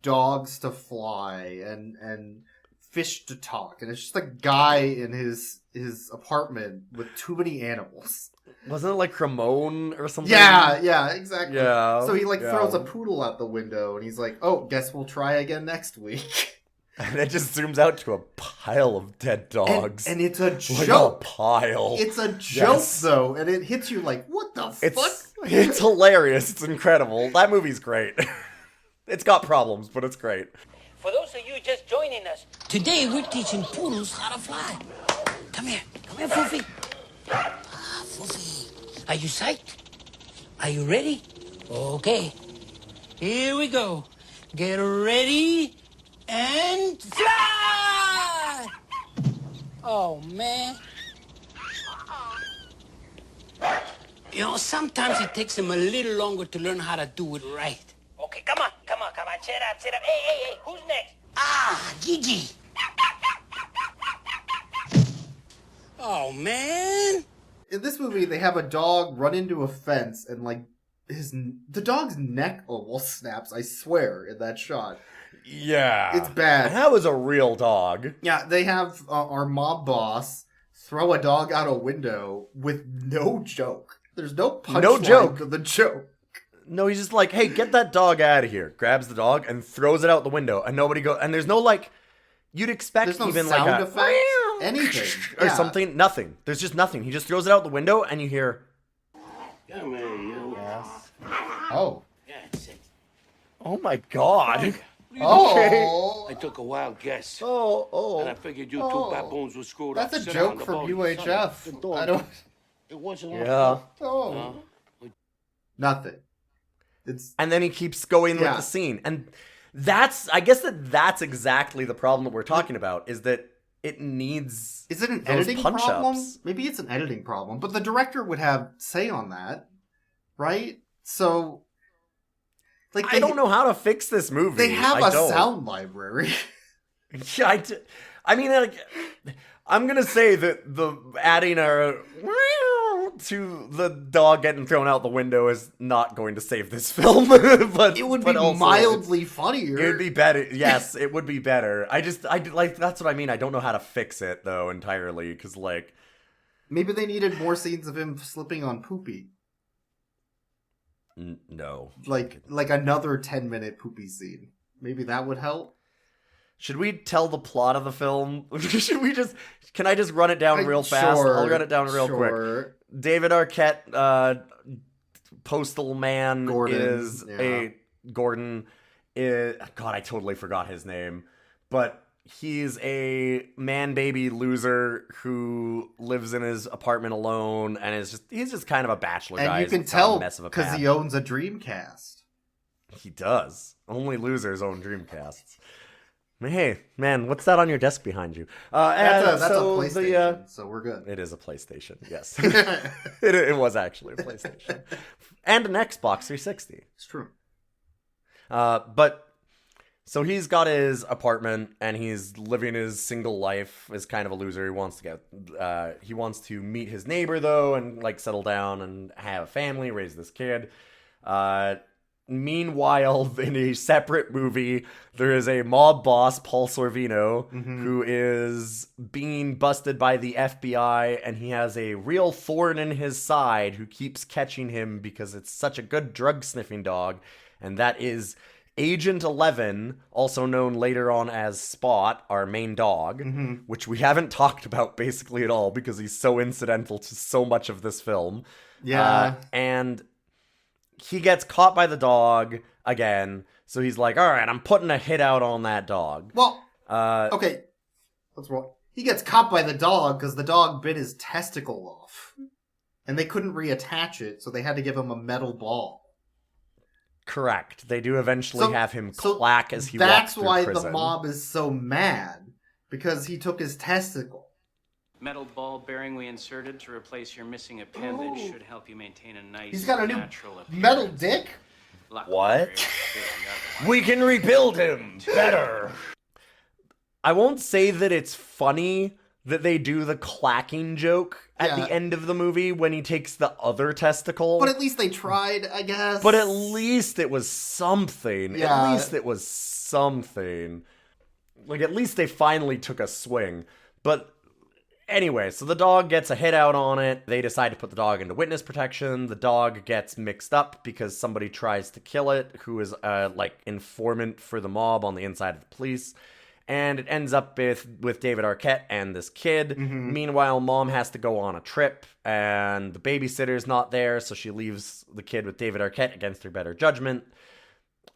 Speaker 1: dogs to fly and fish to talk. And it's just a guy in his apartment with too many animals.
Speaker 2: Wasn't it, like, Ramon or something?
Speaker 1: Yeah, exactly.
Speaker 2: Yeah.
Speaker 1: So he, like, throws a poodle out the window, and he's like, oh, guess we'll try again next week.
Speaker 2: And it just zooms out to a pile of dead dogs.
Speaker 1: And it's a joke.
Speaker 2: Like a pile.
Speaker 1: It's a joke, though, and it hits you like, what the fuck?
Speaker 2: It's hilarious. It's incredible. That movie's great. It's got problems, but it's great.
Speaker 8: For those of you just joining us, today we're teaching poodles how to fly. Come here, Foofy. Foofy. Are you psyched? Are you ready? Okay. Here we go. Get ready. And fly! Oh, man. You know, sometimes it takes them a little longer to learn how to do it right. Okay, come on. Sit up. Hey, who's next? Ah, Gigi. Oh, man.
Speaker 1: In this movie, they have a dog run into a fence and, like, the dog's neck almost snaps, I swear, in that shot.
Speaker 2: Yeah.
Speaker 1: It's bad.
Speaker 2: That was a real dog.
Speaker 1: Yeah, they have our mob boss throw a dog out a window with no joke. There's no punchline to the joke.
Speaker 2: No, he's just like, hey, get that dog out of here. Grabs the dog and throws it out the window. And nobody goes... And there's no, like... You'd expect
Speaker 1: There's no
Speaker 2: even
Speaker 1: sound
Speaker 2: like a...
Speaker 1: effect, anything.
Speaker 2: Or
Speaker 1: Yeah.
Speaker 2: something. Nothing. There's just nothing. He just throws it out the window and you hear...
Speaker 4: Come here, you.
Speaker 2: Yes.
Speaker 1: Oh.
Speaker 8: Yeah, that's it.
Speaker 2: Oh my god.
Speaker 1: Oh.
Speaker 7: I took a wild guess.
Speaker 2: Oh.
Speaker 7: And I figured you two baboons were screwed up.
Speaker 1: That's a
Speaker 7: Sit down on
Speaker 1: joke
Speaker 7: the
Speaker 1: from
Speaker 7: boat.
Speaker 1: UHF. I don't...
Speaker 7: It wasn't
Speaker 2: Yeah.
Speaker 1: Oh. Nothing. It's...
Speaker 2: And then he keeps going with the scene. And I guess that's exactly the problem that we're talking about, is that it needs
Speaker 1: Is it an
Speaker 2: those
Speaker 1: editing
Speaker 2: punch-ups.
Speaker 1: problem? Maybe it's an editing problem, but the director would have say on that, right? So, like,
Speaker 2: I don't know how to fix this movie.
Speaker 1: They have
Speaker 2: I
Speaker 1: a
Speaker 2: don't.
Speaker 1: sound library.
Speaker 2: Yeah, I mean, like, I'm gonna say that the adding a to the dog getting thrown out the window is not going to save this film. but
Speaker 1: It would be
Speaker 2: also
Speaker 1: mildly funnier.
Speaker 2: It would be better. Yes, it would be better. I like that's what I mean. I don't know how to fix it though entirely because like
Speaker 1: Maybe they needed more scenes of him slipping on Poopy.
Speaker 2: No.
Speaker 1: Like another 10-minute Poopy scene. Maybe that would help.
Speaker 2: Should we tell the plot of the film? Can I just run it down real fast?
Speaker 1: Sure,
Speaker 2: I'll run it down real quick. David Arquette, postal man, Gordon is, God, I totally forgot his name, but he's a man-baby loser who lives in his apartment alone, and he's just kind of a bachelor guy.
Speaker 1: And you can tell because he owns a Dreamcast.
Speaker 2: He does. Only losers own Dreamcasts. Hey, man, what's that on your desk behind you?
Speaker 1: That's a PlayStation, so we're good.
Speaker 2: It is a PlayStation, yes. it was actually a PlayStation. And an Xbox 360.
Speaker 1: It's true.
Speaker 2: But, so he's got his apartment, and he's living his single life as kind of a loser. He wants to meet his neighbor, though, and, like, settle down and have a family, raise this kid. Meanwhile, in a separate movie, there is a mob boss, Paul Sorvino, who is being busted by the FBI, and he has a real thorn in his side who keeps catching him because it's such a good drug-sniffing dog, and that is Agent 11, also known later on as Spot, our main dog, which we haven't talked about basically at all because he's so incidental to so much of this film.
Speaker 1: Yeah.
Speaker 2: And he gets caught by the dog again, so he's like, all right, I'm putting a hit out on that dog.
Speaker 1: Well, okay. What's wrong? He gets caught by the dog because the dog bit his testicle off. And they couldn't reattach it, so they had to give him a metal ball.
Speaker 2: Correct. They do eventually have him clack as he walks through prison.
Speaker 1: That's why the mob is so mad, because he took his testicle.
Speaker 9: Metal ball bearing we inserted to replace your missing appendage should help you maintain a nice,
Speaker 1: He's got a new
Speaker 9: natural appearance.
Speaker 1: metal dick?
Speaker 2: What? We can rebuild him better. I won't say that it's funny that they do the clacking joke at the end of the movie when he takes the other testicle.
Speaker 1: But at least they tried, I guess.
Speaker 2: But at least it was something.
Speaker 1: Yeah.
Speaker 2: At least it was something. Like, at least they finally took a swing. But anyway, so the dog gets a hit out on it. They decide to put the dog into witness protection. The dog gets mixed up because somebody tries to kill it, who is like informant for the mob on the inside of the police. And it ends up with David Arquette and this kid. Meanwhile, mom has to go on a trip, and the babysitter's not there, so she leaves the kid with David Arquette against her better judgment.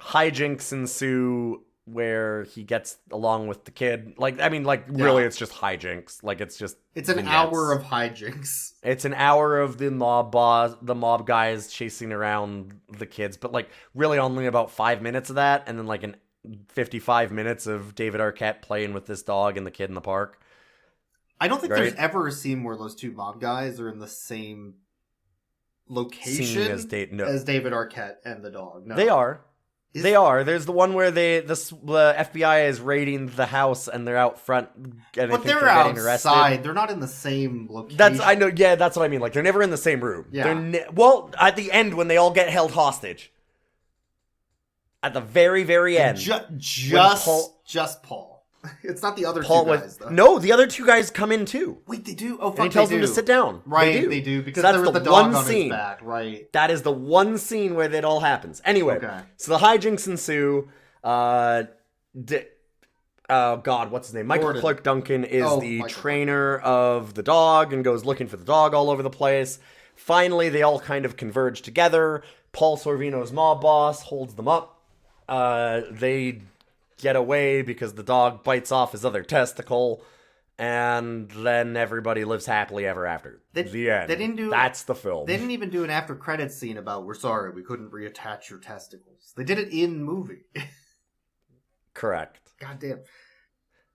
Speaker 2: Hijinks ensue where he gets along with the kid. Really, it's just hijinks. Like, it's just
Speaker 1: It's an
Speaker 2: vignettes.
Speaker 1: hour of hijinks.
Speaker 2: It's an hour of the mob guys chasing around the kids, but, like, really only about 5 minutes of that, and then, like, 55 minutes of David Arquette playing with this dog and the kid in the park.
Speaker 1: I don't think
Speaker 2: Right?
Speaker 1: there's ever a scene where those two mob guys are in the same location
Speaker 2: Scene as
Speaker 1: David Arquette and the dog. No.
Speaker 2: They are. They are. There's the one where the FBI is raiding the house and they're out front. And
Speaker 1: But
Speaker 2: they're
Speaker 1: they're
Speaker 2: getting
Speaker 1: outside.
Speaker 2: arrested.
Speaker 1: They're not in the same location.
Speaker 2: That's I know. Yeah, that's what I mean. Like they're never in the same room.
Speaker 1: Yeah.
Speaker 2: Well, at the end when they all get held hostage. At the very, very end.
Speaker 1: Just Paul. It's not the other
Speaker 2: Paul
Speaker 1: two guys, though.
Speaker 2: No, the other two guys come in too.
Speaker 1: Wait, they do? Oh, fuck,
Speaker 2: And he tells
Speaker 1: they
Speaker 2: them
Speaker 1: do.
Speaker 2: to sit down.
Speaker 1: Right, they do. Because
Speaker 2: so
Speaker 1: there was the dog on his back, right.
Speaker 2: That is the one scene where it all happens. Anyway, so the hijinks ensue. Oh, God, what's his name? Michael Clarke Duncan is the trainer of the dog and goes looking for the dog all over the place. Finally, they all kind of converge together. Paul Sorvino's mob boss holds them up. They get away because the dog bites off his other testicle, and then everybody lives happily ever after. The end. That's the film.
Speaker 1: They didn't even do an after credits scene about, we're sorry, we couldn't reattach your testicles. They did it in movie.
Speaker 2: Correct.
Speaker 1: God damn.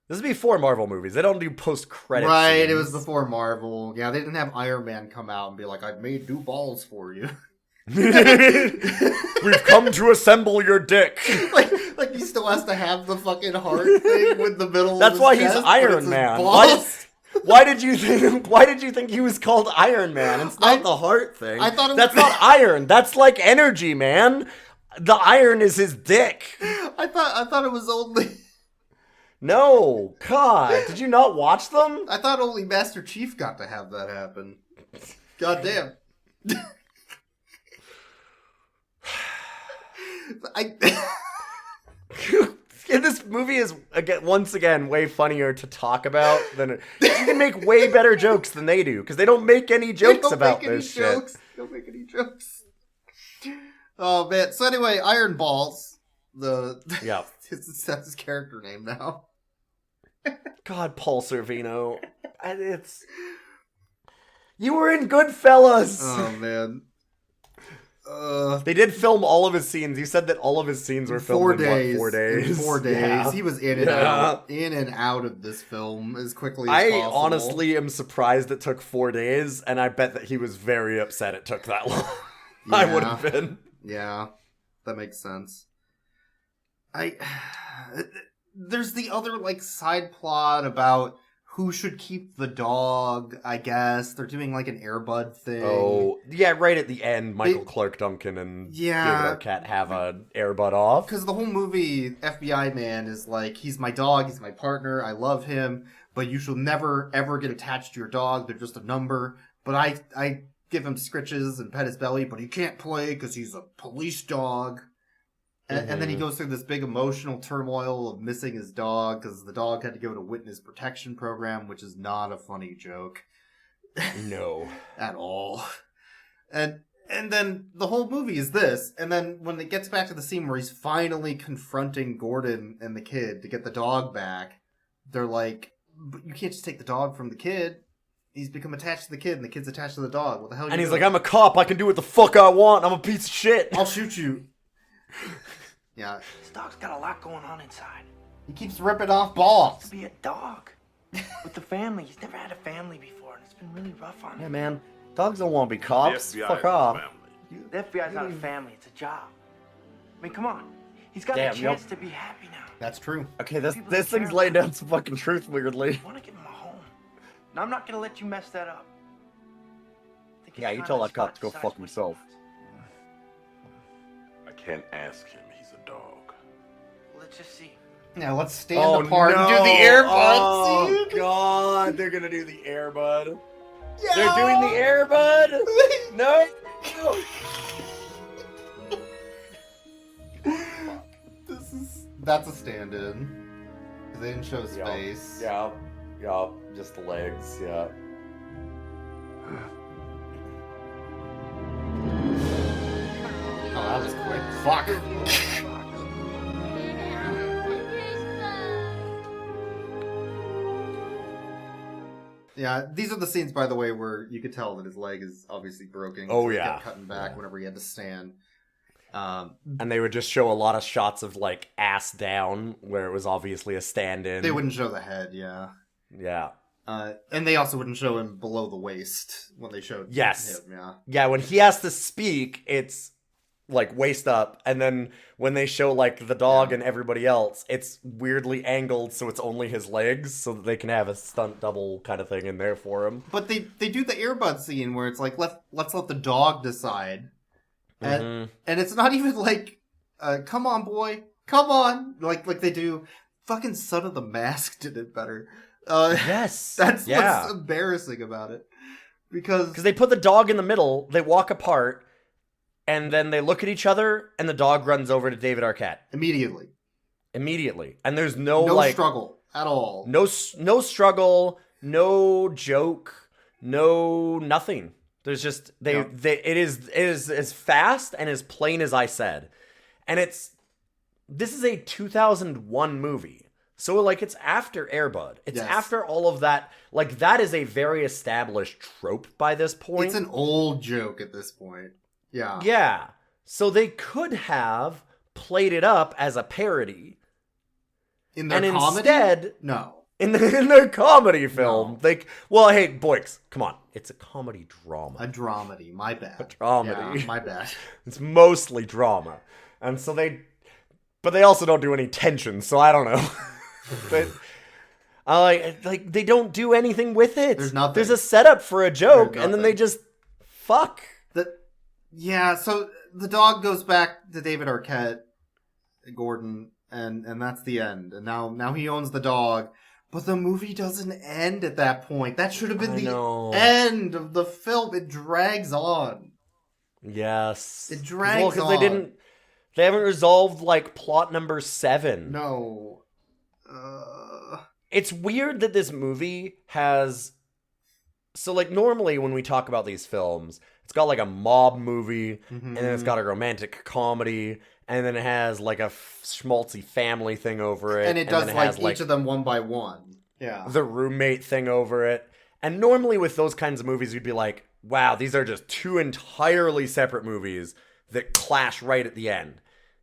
Speaker 2: This is before Marvel movies. They don't do post-credits
Speaker 1: Right,
Speaker 2: scenes.
Speaker 1: it was before Marvel. Yeah, they didn't have Iron Man come out and be like, I've made new balls for you.
Speaker 2: We've come to assemble your dick.
Speaker 1: like he still has to have the fucking heart thing with the middle.
Speaker 2: That's
Speaker 1: of his
Speaker 2: why
Speaker 1: chest,
Speaker 2: he's
Speaker 1: but
Speaker 2: Iron
Speaker 1: it's
Speaker 2: Man.
Speaker 1: his
Speaker 2: Why did you think he was called Iron Man? It's not the heart thing.
Speaker 1: I thought
Speaker 2: that's not iron. That's like energy, man. The iron is his dick.
Speaker 1: I thought it was only.
Speaker 2: No, God, did you not watch them?
Speaker 1: I thought only Master Chief got to have that happen. God damn.
Speaker 2: This movie is once again way funnier to talk about than you can make way better jokes than they do because they don't make any jokes about this shit.
Speaker 1: They don't make any jokes. Oh man! So anyway, Iron Balls. That's his character name now.
Speaker 2: God, Paul Sorvino. You were in Goodfellas.
Speaker 1: Oh man.
Speaker 2: They did film all of his scenes. You said that all of his scenes were filmed in 4 days.
Speaker 1: In 4 days.
Speaker 2: Yeah.
Speaker 1: He was in and out of this film as quickly as possible.
Speaker 2: I honestly am surprised it took 4 days, and I bet that he was very upset it took that long.
Speaker 1: Yeah.
Speaker 2: I would have been.
Speaker 1: Yeah, that makes sense. There's the other, side plot about who should keep the dog, I guess. They're doing, an Air Bud thing.
Speaker 2: Oh, yeah, right at the end, Michael Clarke Duncan and David Arquette have an Air Bud off.
Speaker 1: Because the whole movie, FBI man is he's my dog, he's my partner, I love him, but you shall never, ever get attached to your dog. They're just a number. But I give him scritches and pet his belly, but he can't play because he's a police dog. And then he goes through this big emotional turmoil of missing his dog because the dog had to go to witness protection program, which is not a funny joke.
Speaker 2: No.
Speaker 1: At all. And then the whole movie is this. And then when it gets back to the scene where he's finally confronting Gordon and the kid to get the dog back, they're like, but you can't just take the dog from the kid. He's become attached to the kid and the kid's attached to the dog. What the hell are you
Speaker 2: he's
Speaker 1: doing?
Speaker 2: like, I'm a cop. I can do what the fuck I want. I'm a piece of shit.
Speaker 1: I'll shoot you. Yeah.
Speaker 7: This dog's got a lot going on inside.
Speaker 1: He keeps ripping off balls.
Speaker 7: To be a dog. With the family. He's never had a family before, and it's been really rough on him.
Speaker 2: Yeah, man. Dogs don't want to be cops. Fuck off.
Speaker 7: The FBI's not a family. It's a job. I mean, come on. He's got a chance to be happy now.
Speaker 1: That's true.
Speaker 2: Okay, this thing's laying down some fucking truth weirdly.
Speaker 7: I want to give him a home. Now, I'm not going to let you mess that up.
Speaker 2: Yeah, you tell that cop to go fuck himself.
Speaker 3: I can't ask him. He's a dog.
Speaker 7: Let's just see.
Speaker 1: Now let's stand apart and do the Air Bud.
Speaker 2: Oh, God. They're going to do the Air Bud. Yeah. They're doing the Air Bud. No.
Speaker 1: That's a stand-in. They didn't show his face.
Speaker 2: Yeah. Just the legs. Yeah.
Speaker 1: Oh, that was quick. Fuck. Yeah, these are the scenes, by the way, where you could tell that his leg is obviously broken.
Speaker 2: Oh,
Speaker 1: He
Speaker 2: yeah.
Speaker 1: kept cutting back whenever he had to stand.
Speaker 2: And they would just show a lot of shots of, ass down, where it was obviously a stand-in.
Speaker 1: They wouldn't show the head, yeah.
Speaker 2: Yeah.
Speaker 1: And they also wouldn't show him below the waist when they showed him. Yeah.
Speaker 2: Yeah, when he has to speak, it's like waist up, and then when they show like the dog and everybody else, it's weirdly angled so it's only his legs, so that they can have a stunt double kind of thing in there for him.
Speaker 1: But they do the earbud scene where it's like let's let the dog decide, and it's not even like come on boy, come on, like they do. Fucking Son of the Mask did it better.
Speaker 2: Yes,
Speaker 1: that's what's embarrassing about it, because
Speaker 2: they put the dog in the middle, they walk apart. And then they look at each other, and the dog runs over to David Arquette.
Speaker 1: Immediately.
Speaker 2: And there's no
Speaker 1: struggle at all.
Speaker 2: No struggle, no joke, no nothing. There's just, it is as fast and as plain as I said. And this is a 2001 movie. So, like, it's after Air Bud. It's after all of that. Like, that is a very established trope by this point.
Speaker 1: It's an old joke at this point. Yeah.
Speaker 2: Yeah. So they could have played it up as a parody.
Speaker 1: In their comedy?
Speaker 2: Instead,
Speaker 1: no.
Speaker 2: In their comedy film.
Speaker 1: No.
Speaker 2: Well, hey, boys, come on. It's a comedy drama.
Speaker 1: A dramedy. My bad.
Speaker 2: A dramedy.
Speaker 1: Yeah, my bad.
Speaker 2: It's mostly drama. And so but they also don't do any tension, so I don't know. But, they don't do anything with it.
Speaker 1: There's nothing.
Speaker 2: There's a setup for a joke, and then they just fuck.
Speaker 1: Yeah, so the dog goes back to David Arquette, Gordon, and that's the end. And now he owns the dog. But the movie doesn't end at that point. That should have been the end of the film. It drags on.
Speaker 2: Yes.
Speaker 1: It drags on.
Speaker 2: They haven't resolved, like, plot number 7.
Speaker 1: No.
Speaker 2: It's weird that this movie has... So, like, normally when we talk about these films, it's got, like, a mob movie, and then it's got a romantic comedy, and then it has, like, a schmaltzy family thing over it.
Speaker 1: And it does, each of them one by one. Yeah.
Speaker 2: The roommate thing over it. And normally with those kinds of movies, you'd be like, wow, these are just two entirely separate movies that clash right at the end.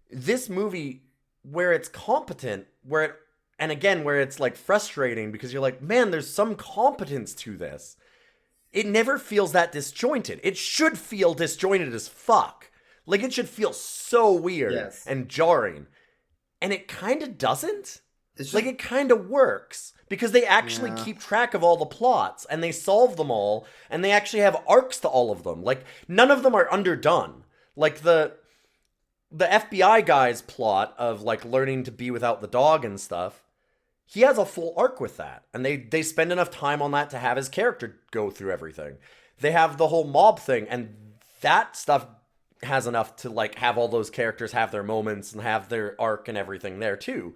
Speaker 2: This movie, where it's competent, where it's, like, frustrating, because you're like, man, there's some competence to this. It never feels that disjointed. It should feel disjointed as fuck. Like, it should feel so weird and jarring. And it kind of doesn't. It kind of works. Because they actually keep track of all the plots. And they solve them all. And they actually have arcs to all of them. Like, none of them are underdone. Like, the FBI guy's plot of, like, learning to be without the dog and stuff, he has a full arc with that. And they spend enough time on that to have his character go through everything. They have the whole mob thing, and that stuff has enough to, like, have all those characters have their moments and have their arc and everything there, too.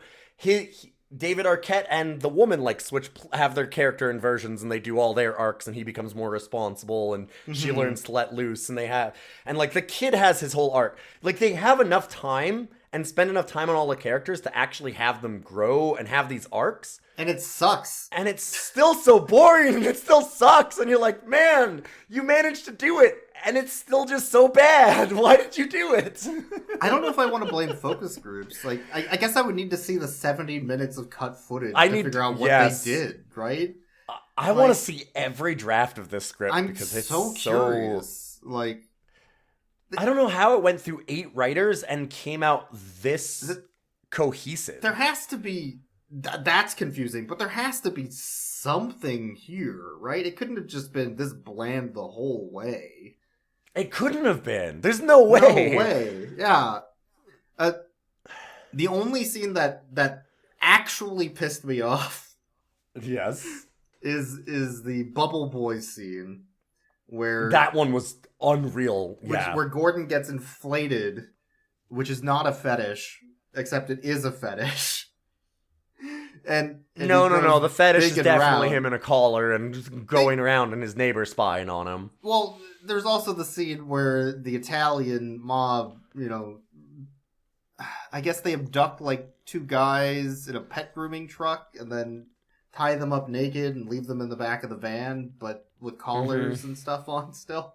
Speaker 2: David Arquette and the woman, like, have their character inversions, and they do all their arcs, and he becomes more responsible, and she learns to let loose, and like, the kid has his whole arc. Like, they have enough time and spend enough time on all the characters to actually have them grow and have these arcs.
Speaker 1: And it sucks.
Speaker 2: And it's still so boring, and it still sucks, and you're like, man, you managed to do it, and it's still just so bad. Why did you do it?
Speaker 1: I don't know if I want to blame focus groups. Like, I guess I would need to see the 70 minutes of cut footage to figure out what they did, right?
Speaker 2: I want to see every draft of this script, because it's
Speaker 1: so curious. Like,
Speaker 2: I don't know how it went through 8 writers and came out this cohesive.
Speaker 1: There has to be... That's confusing, but there has to be something here, right? It couldn't have just been this bland the whole way.
Speaker 2: It couldn't have been. There's no way.
Speaker 1: No way. Yeah. The only scene that actually pissed me off...
Speaker 2: Yes.
Speaker 1: Is the Bubble Boy scene, where...
Speaker 2: That one was unreal.
Speaker 1: Where Gordon gets inflated, which is not a fetish, except it is a fetish. And
Speaker 2: no. The fetish is definitely him in a collar and going around and his neighbor spying on him.
Speaker 1: Well, there's also the scene where the Italian mob, I guess they abduct, like, 2 guys in a pet grooming truck and then tie them up naked and leave them in the back of the van, but with collars and stuff on still.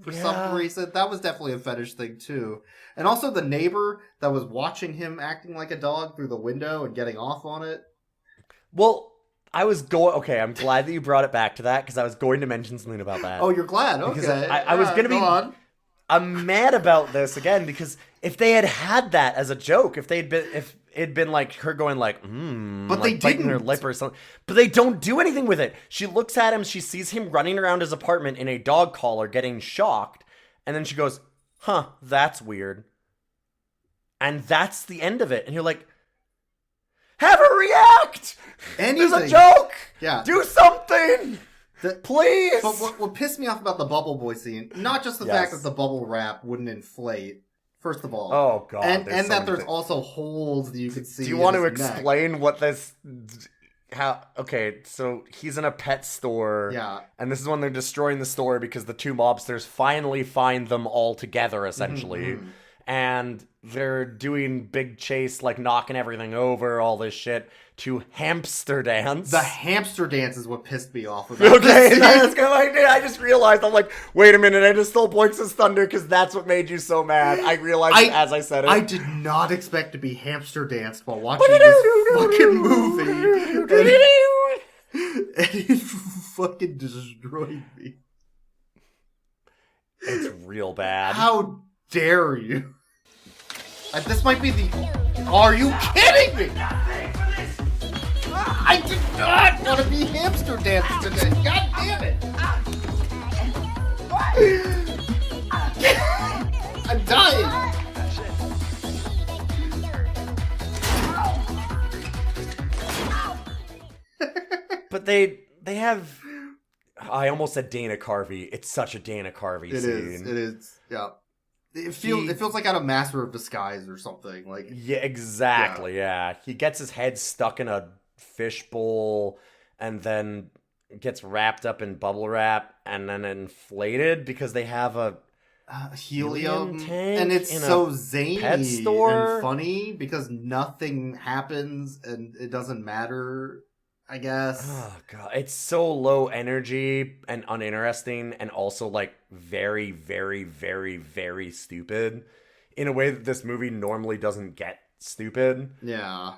Speaker 1: For some reason. That was definitely a fetish thing, too. And also the neighbor that was watching him acting like a dog through the window and getting off on it.
Speaker 2: Well, Okay, I'm glad that you brought it back to that because I was going to mention something about that.
Speaker 1: Oh, you're glad? Okay.
Speaker 2: Because I was going to be...
Speaker 1: on.
Speaker 2: I'm mad about this again because if they had that as a joke, if it'd been like her going like,
Speaker 1: but
Speaker 2: like
Speaker 1: they
Speaker 2: biting
Speaker 1: didn't.
Speaker 2: her lip or something, but they don't do anything with it. She looks at him, she sees him running around his apartment in a dog collar, getting shocked, and then she goes, "Huh, that's weird," and that's the end of it. And you're like, have her react.
Speaker 1: Anything.
Speaker 2: There's a joke.
Speaker 1: Yeah.
Speaker 2: Do something. Please!
Speaker 1: But what pissed me off about the Bubble Boy scene, not just the fact that the bubble wrap wouldn't inflate, first of all.
Speaker 2: Oh, God.
Speaker 1: And that there's also holes that you can see.
Speaker 2: Do you want to
Speaker 1: neck.
Speaker 2: explain what this... Okay, so he's in a pet store.
Speaker 1: Yeah.
Speaker 2: And this is when they're destroying the store because the two mobsters finally find them all together, essentially.
Speaker 1: Mm-hmm.
Speaker 2: And they're doing big chase, like knocking everything over, all this shit, to hamster dance.
Speaker 1: The hamster dance is what pissed me off about
Speaker 2: Okay, that's kind of like, I just realized, I'm like, wait a minute, I just stole Boinks' thunder because that's what made you so mad. I realized it as I said it.
Speaker 1: I did not expect to be hamster danced while watching this fucking movie. And it fucking destroyed me.
Speaker 2: It's real bad.
Speaker 1: How dare you? This might be the... Are you kidding me? I did not want to be hamster danced today. God damn it. I'm dying.
Speaker 2: But they have... I almost said Dana Carvey. It's such a Dana Carvey scene.
Speaker 1: It is. Yeah. It feels like out of Master of Disguise or something. Like
Speaker 2: yeah, exactly. Yeah. He gets his head stuck in a fishbowl and then gets wrapped up in bubble wrap and then inflated because they have a
Speaker 1: helium
Speaker 2: tank,
Speaker 1: and it's so zany
Speaker 2: pet store.
Speaker 1: And funny because nothing happens and it doesn't matter. I guess.
Speaker 2: Oh god, it's so low energy and uninteresting and also like very, very, very, very stupid in a way that this movie normally doesn't get stupid.
Speaker 1: Yeah.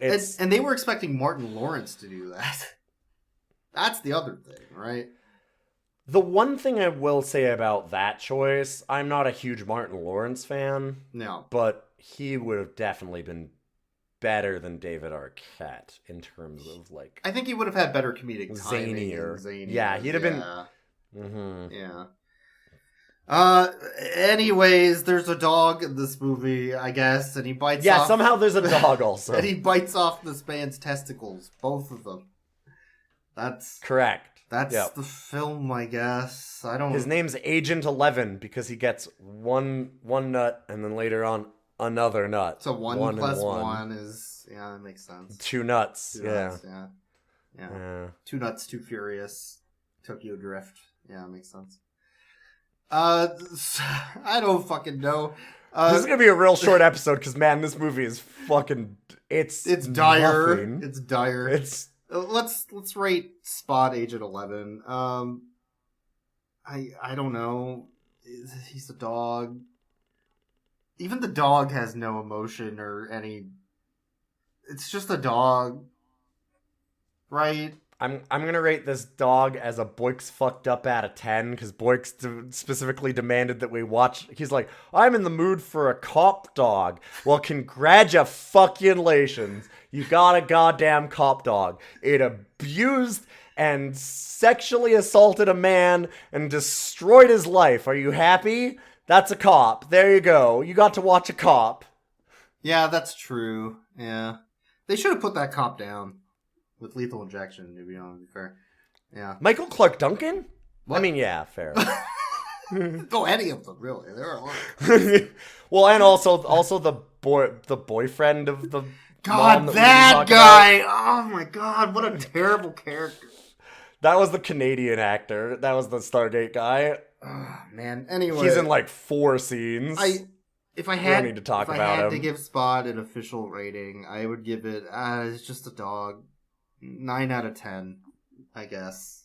Speaker 1: And they were expecting Martin Lawrence to do that. That's the other thing, right?
Speaker 2: The one thing I will say about that choice, I'm not a huge Martin Lawrence fan.
Speaker 1: No.
Speaker 2: But he would have definitely been better than David Arquette in terms of like...
Speaker 1: I think he would have had better comedic timing.
Speaker 2: Zanier. Yeah, he'd have been...
Speaker 1: Mm-hmm. Yeah. Anyways, there's a dog in this movie, I guess, and he bites off...
Speaker 2: Yeah, somehow there's a dog also.
Speaker 1: And he bites off this man's testicles, both of them. That's...
Speaker 2: Correct.
Speaker 1: That's the film, I guess. I don't...
Speaker 2: His name's Agent 11 because he gets one nut and then later on another nut.
Speaker 1: So one plus one is... Yeah, that makes sense.
Speaker 2: Two nuts.
Speaker 1: Yeah. 2 nuts, 2 furious. Tokyo Drift. Yeah, that makes sense. I don't fucking know.
Speaker 2: This is gonna be a real short episode because man, this movie is fucking. It's
Speaker 1: dire.
Speaker 2: Nothing.
Speaker 1: It's dire.
Speaker 2: It's
Speaker 1: let's rate Spot Agent 11. I don't know. He's a dog. Even the dog has no emotion or any. It's just a dog, right?
Speaker 2: I'm gonna rate this dog as a Boyk's fucked up out of 10 because Boyk's specifically demanded that we watch. He's like, I'm in the mood for a cop dog. Well, congratulations, you got a goddamn cop dog. It abused and sexually assaulted a man and destroyed his life. Are you happy? That's a cop. There you go. You got to watch a cop.
Speaker 1: Yeah, that's true. Yeah, they should have put that cop down. With lethal injection, to be honest, fair. Yeah.
Speaker 2: Michael Clarke Duncan?
Speaker 1: What?
Speaker 2: I mean, yeah, fair.
Speaker 1: Go any of them, really. There are a lot.
Speaker 2: Well, and also the boyfriend of the
Speaker 1: God, that guy! About. Oh my god, what a terrible character.
Speaker 2: That was the Canadian actor. That was the Stargate guy.
Speaker 1: Oh, man. Anyway,
Speaker 2: he's in like 4 scenes.
Speaker 1: If I had
Speaker 2: to
Speaker 1: give Spot an official rating, I would give it. It's just a dog. 9 out of 10, I guess.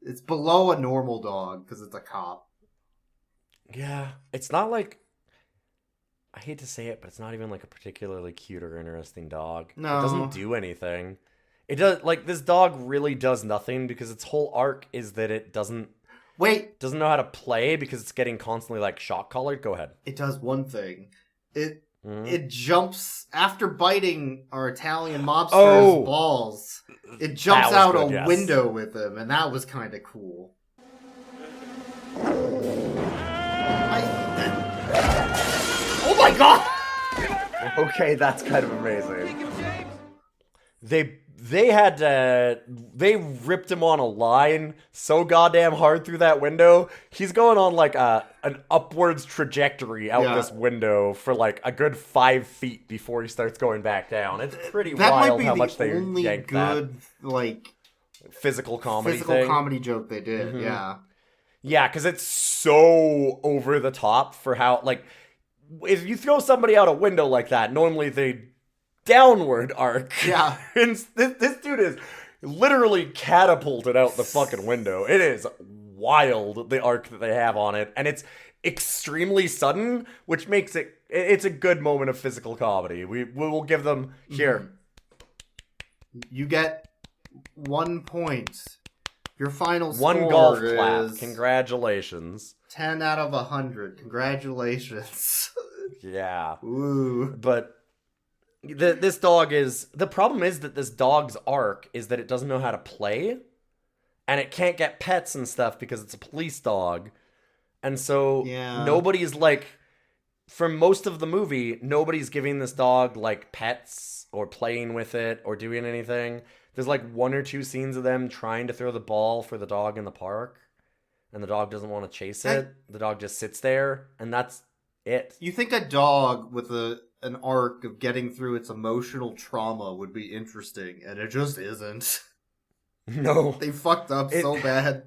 Speaker 1: It's below a normal dog because it's a cop.
Speaker 2: Yeah, it's not like... I hate to say it, but it's not even like a particularly cute or interesting dog.
Speaker 1: No.
Speaker 2: It doesn't do anything. It does, like, this dog really does nothing because its whole arc is that it doesn't know how to play because it's getting constantly, like, shock collared. Go ahead.
Speaker 1: It does one thing. It jumps after biting our Italian mobster's balls. It jumps out a window with him, and that was kind of cool. Oh my god!
Speaker 2: Okay, that's kind of amazing. They ripped him on a line so goddamn hard through that window. He's going on like an upwards trajectory out this window for like a good 5 feet before he starts going back down. It's pretty wild how much they yanked that.
Speaker 1: Like
Speaker 2: physical comedy
Speaker 1: joke they did. Mm-hmm.
Speaker 2: Yeah, because it's so over the top for how, like, if you throw somebody out a window like that, normally they downward arc.
Speaker 1: Yeah.
Speaker 2: And this dude is literally catapulted out the fucking window. It is wild, the arc that they have on it. And it's extremely sudden, which makes it's a good moment of physical comedy. We will give them here.
Speaker 1: You get 1 point. Your final score
Speaker 2: one golf clap. Congratulations.
Speaker 1: 10 out of 100. Congratulations.
Speaker 2: Yeah.
Speaker 1: Ooh.
Speaker 2: But this dog is... The problem is that this dog's arc is that it doesn't know how to play. And it can't get pets and stuff because it's a police dog. And so nobody's like... For most of the movie, nobody's giving this dog like pets or playing with it or doing anything. There's like 1 or 2 scenes of them trying to throw the ball for the dog in the park. And the dog doesn't want to chase it. The dog just sits there, and that's it.
Speaker 1: You think a dog with an arc of getting through its emotional trauma would be interesting, and it just isn't.
Speaker 2: No.
Speaker 1: They fucked up so bad.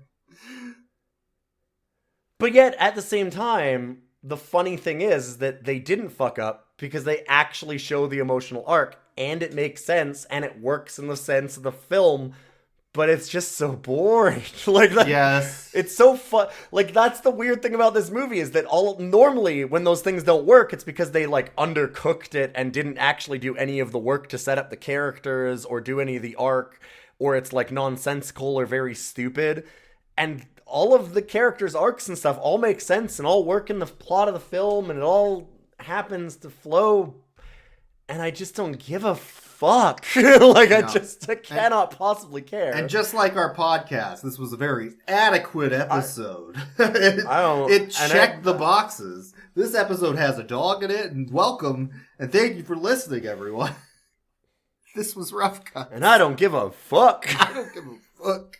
Speaker 2: But yet, at the same time, the funny thing is that they didn't fuck up because they actually show the emotional arc, and it makes sense, and it works in the sense of the film, but it's just so boring. Like that.
Speaker 1: Yes.
Speaker 2: It's so fun. Like, that's the weird thing about this movie is that normally when those things don't work, it's because they like undercooked it and didn't actually do any of the work to set up the characters or do any of the arc, or it's like nonsensical or very stupid. And all of the characters' arcs and stuff all make sense and all work in the plot of the film, and it all happens to flow. And I just don't give a fuck. I cannot possibly care.
Speaker 1: And just like our podcast, this was a very adequate episode. It checked the boxes. This episode has a dog in it, and welcome, and thank you for listening, everyone. This was Rough Cut.
Speaker 2: And I don't give a fuck.
Speaker 1: I don't give a fuck.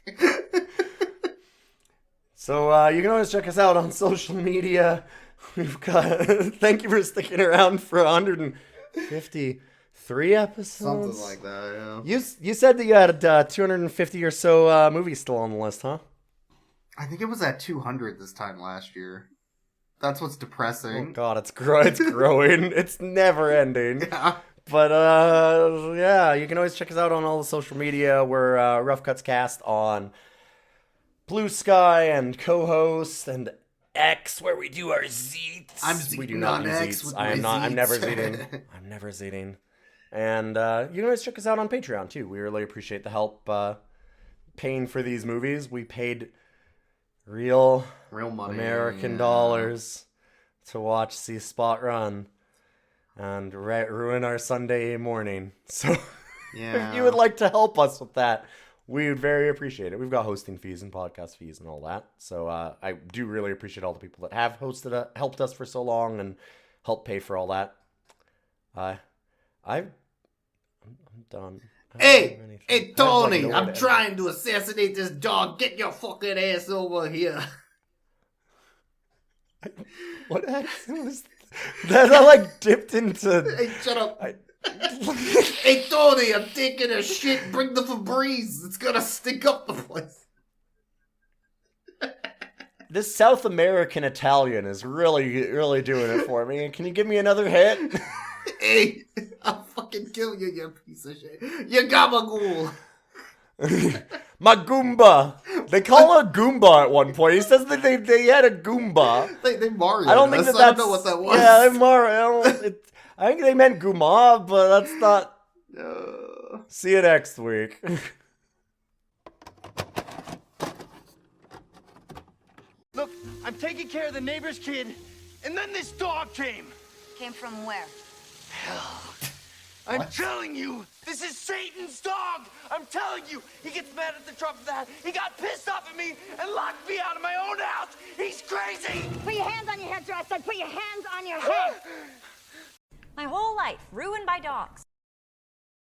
Speaker 2: So you can always check us out on social media. We've got. Thank you for sticking around for 153 episodes.
Speaker 1: Something like that, yeah.
Speaker 2: You said that you had 250 or so movies still on the list, huh?
Speaker 1: I think it was at 200 this time last year. That's what's depressing.
Speaker 2: Oh God, it's growing. It's never ending.
Speaker 1: Yeah.
Speaker 2: But yeah, you can always check us out on all the social media. We're Rough Cuts Cast on Blue Sky and co-host and X, where we do our zeets.
Speaker 1: I'm
Speaker 2: we do not do zeets. I'm never zeeting. I'm never zeeting. And you can always check us out on Patreon too. We really appreciate the help paying for these movies. We paid real money, American dollars to watch See Spot run and ruin our Sunday morning. So if you would like to help us with that, we would very appreciate it. We've got hosting fees and podcast fees and all that. So I do really appreciate all the people that have helped us for so long and helped pay for all that. I'm done.
Speaker 1: Hey, Tony, I'm trying to assassinate this dog. Get your fucking ass over here.
Speaker 2: What accent was that? I like dipped into...
Speaker 1: Hey, shut up. Hey, Tony, I'm taking a shit. Bring the Febreze. It's gonna stink up the place.
Speaker 2: This South American Italian is really, really doing it for me. Can you give me another hit?
Speaker 1: Hey, I'll fucking kill you, you piece of shit. You gabagool.
Speaker 2: Magumba. They call her Goomba at one point. He says that they had a Goomba.
Speaker 1: They Mario.
Speaker 2: I don't think that's...
Speaker 1: I don't know what that was.
Speaker 2: Yeah, they Mario. I think they meant Guma, but that's not... See you next week.
Speaker 5: Look, I'm taking care of the neighbor's kid, and then this dog came.
Speaker 10: Came from where?
Speaker 5: I'm telling you, this is Satan's dog. I'm telling you, he gets mad at the drop of that. He got pissed off at me and locked me out of my own house. He's crazy.
Speaker 10: Put your hands on your head, Joe. I said put your hands on your head. My whole life ruined by dogs.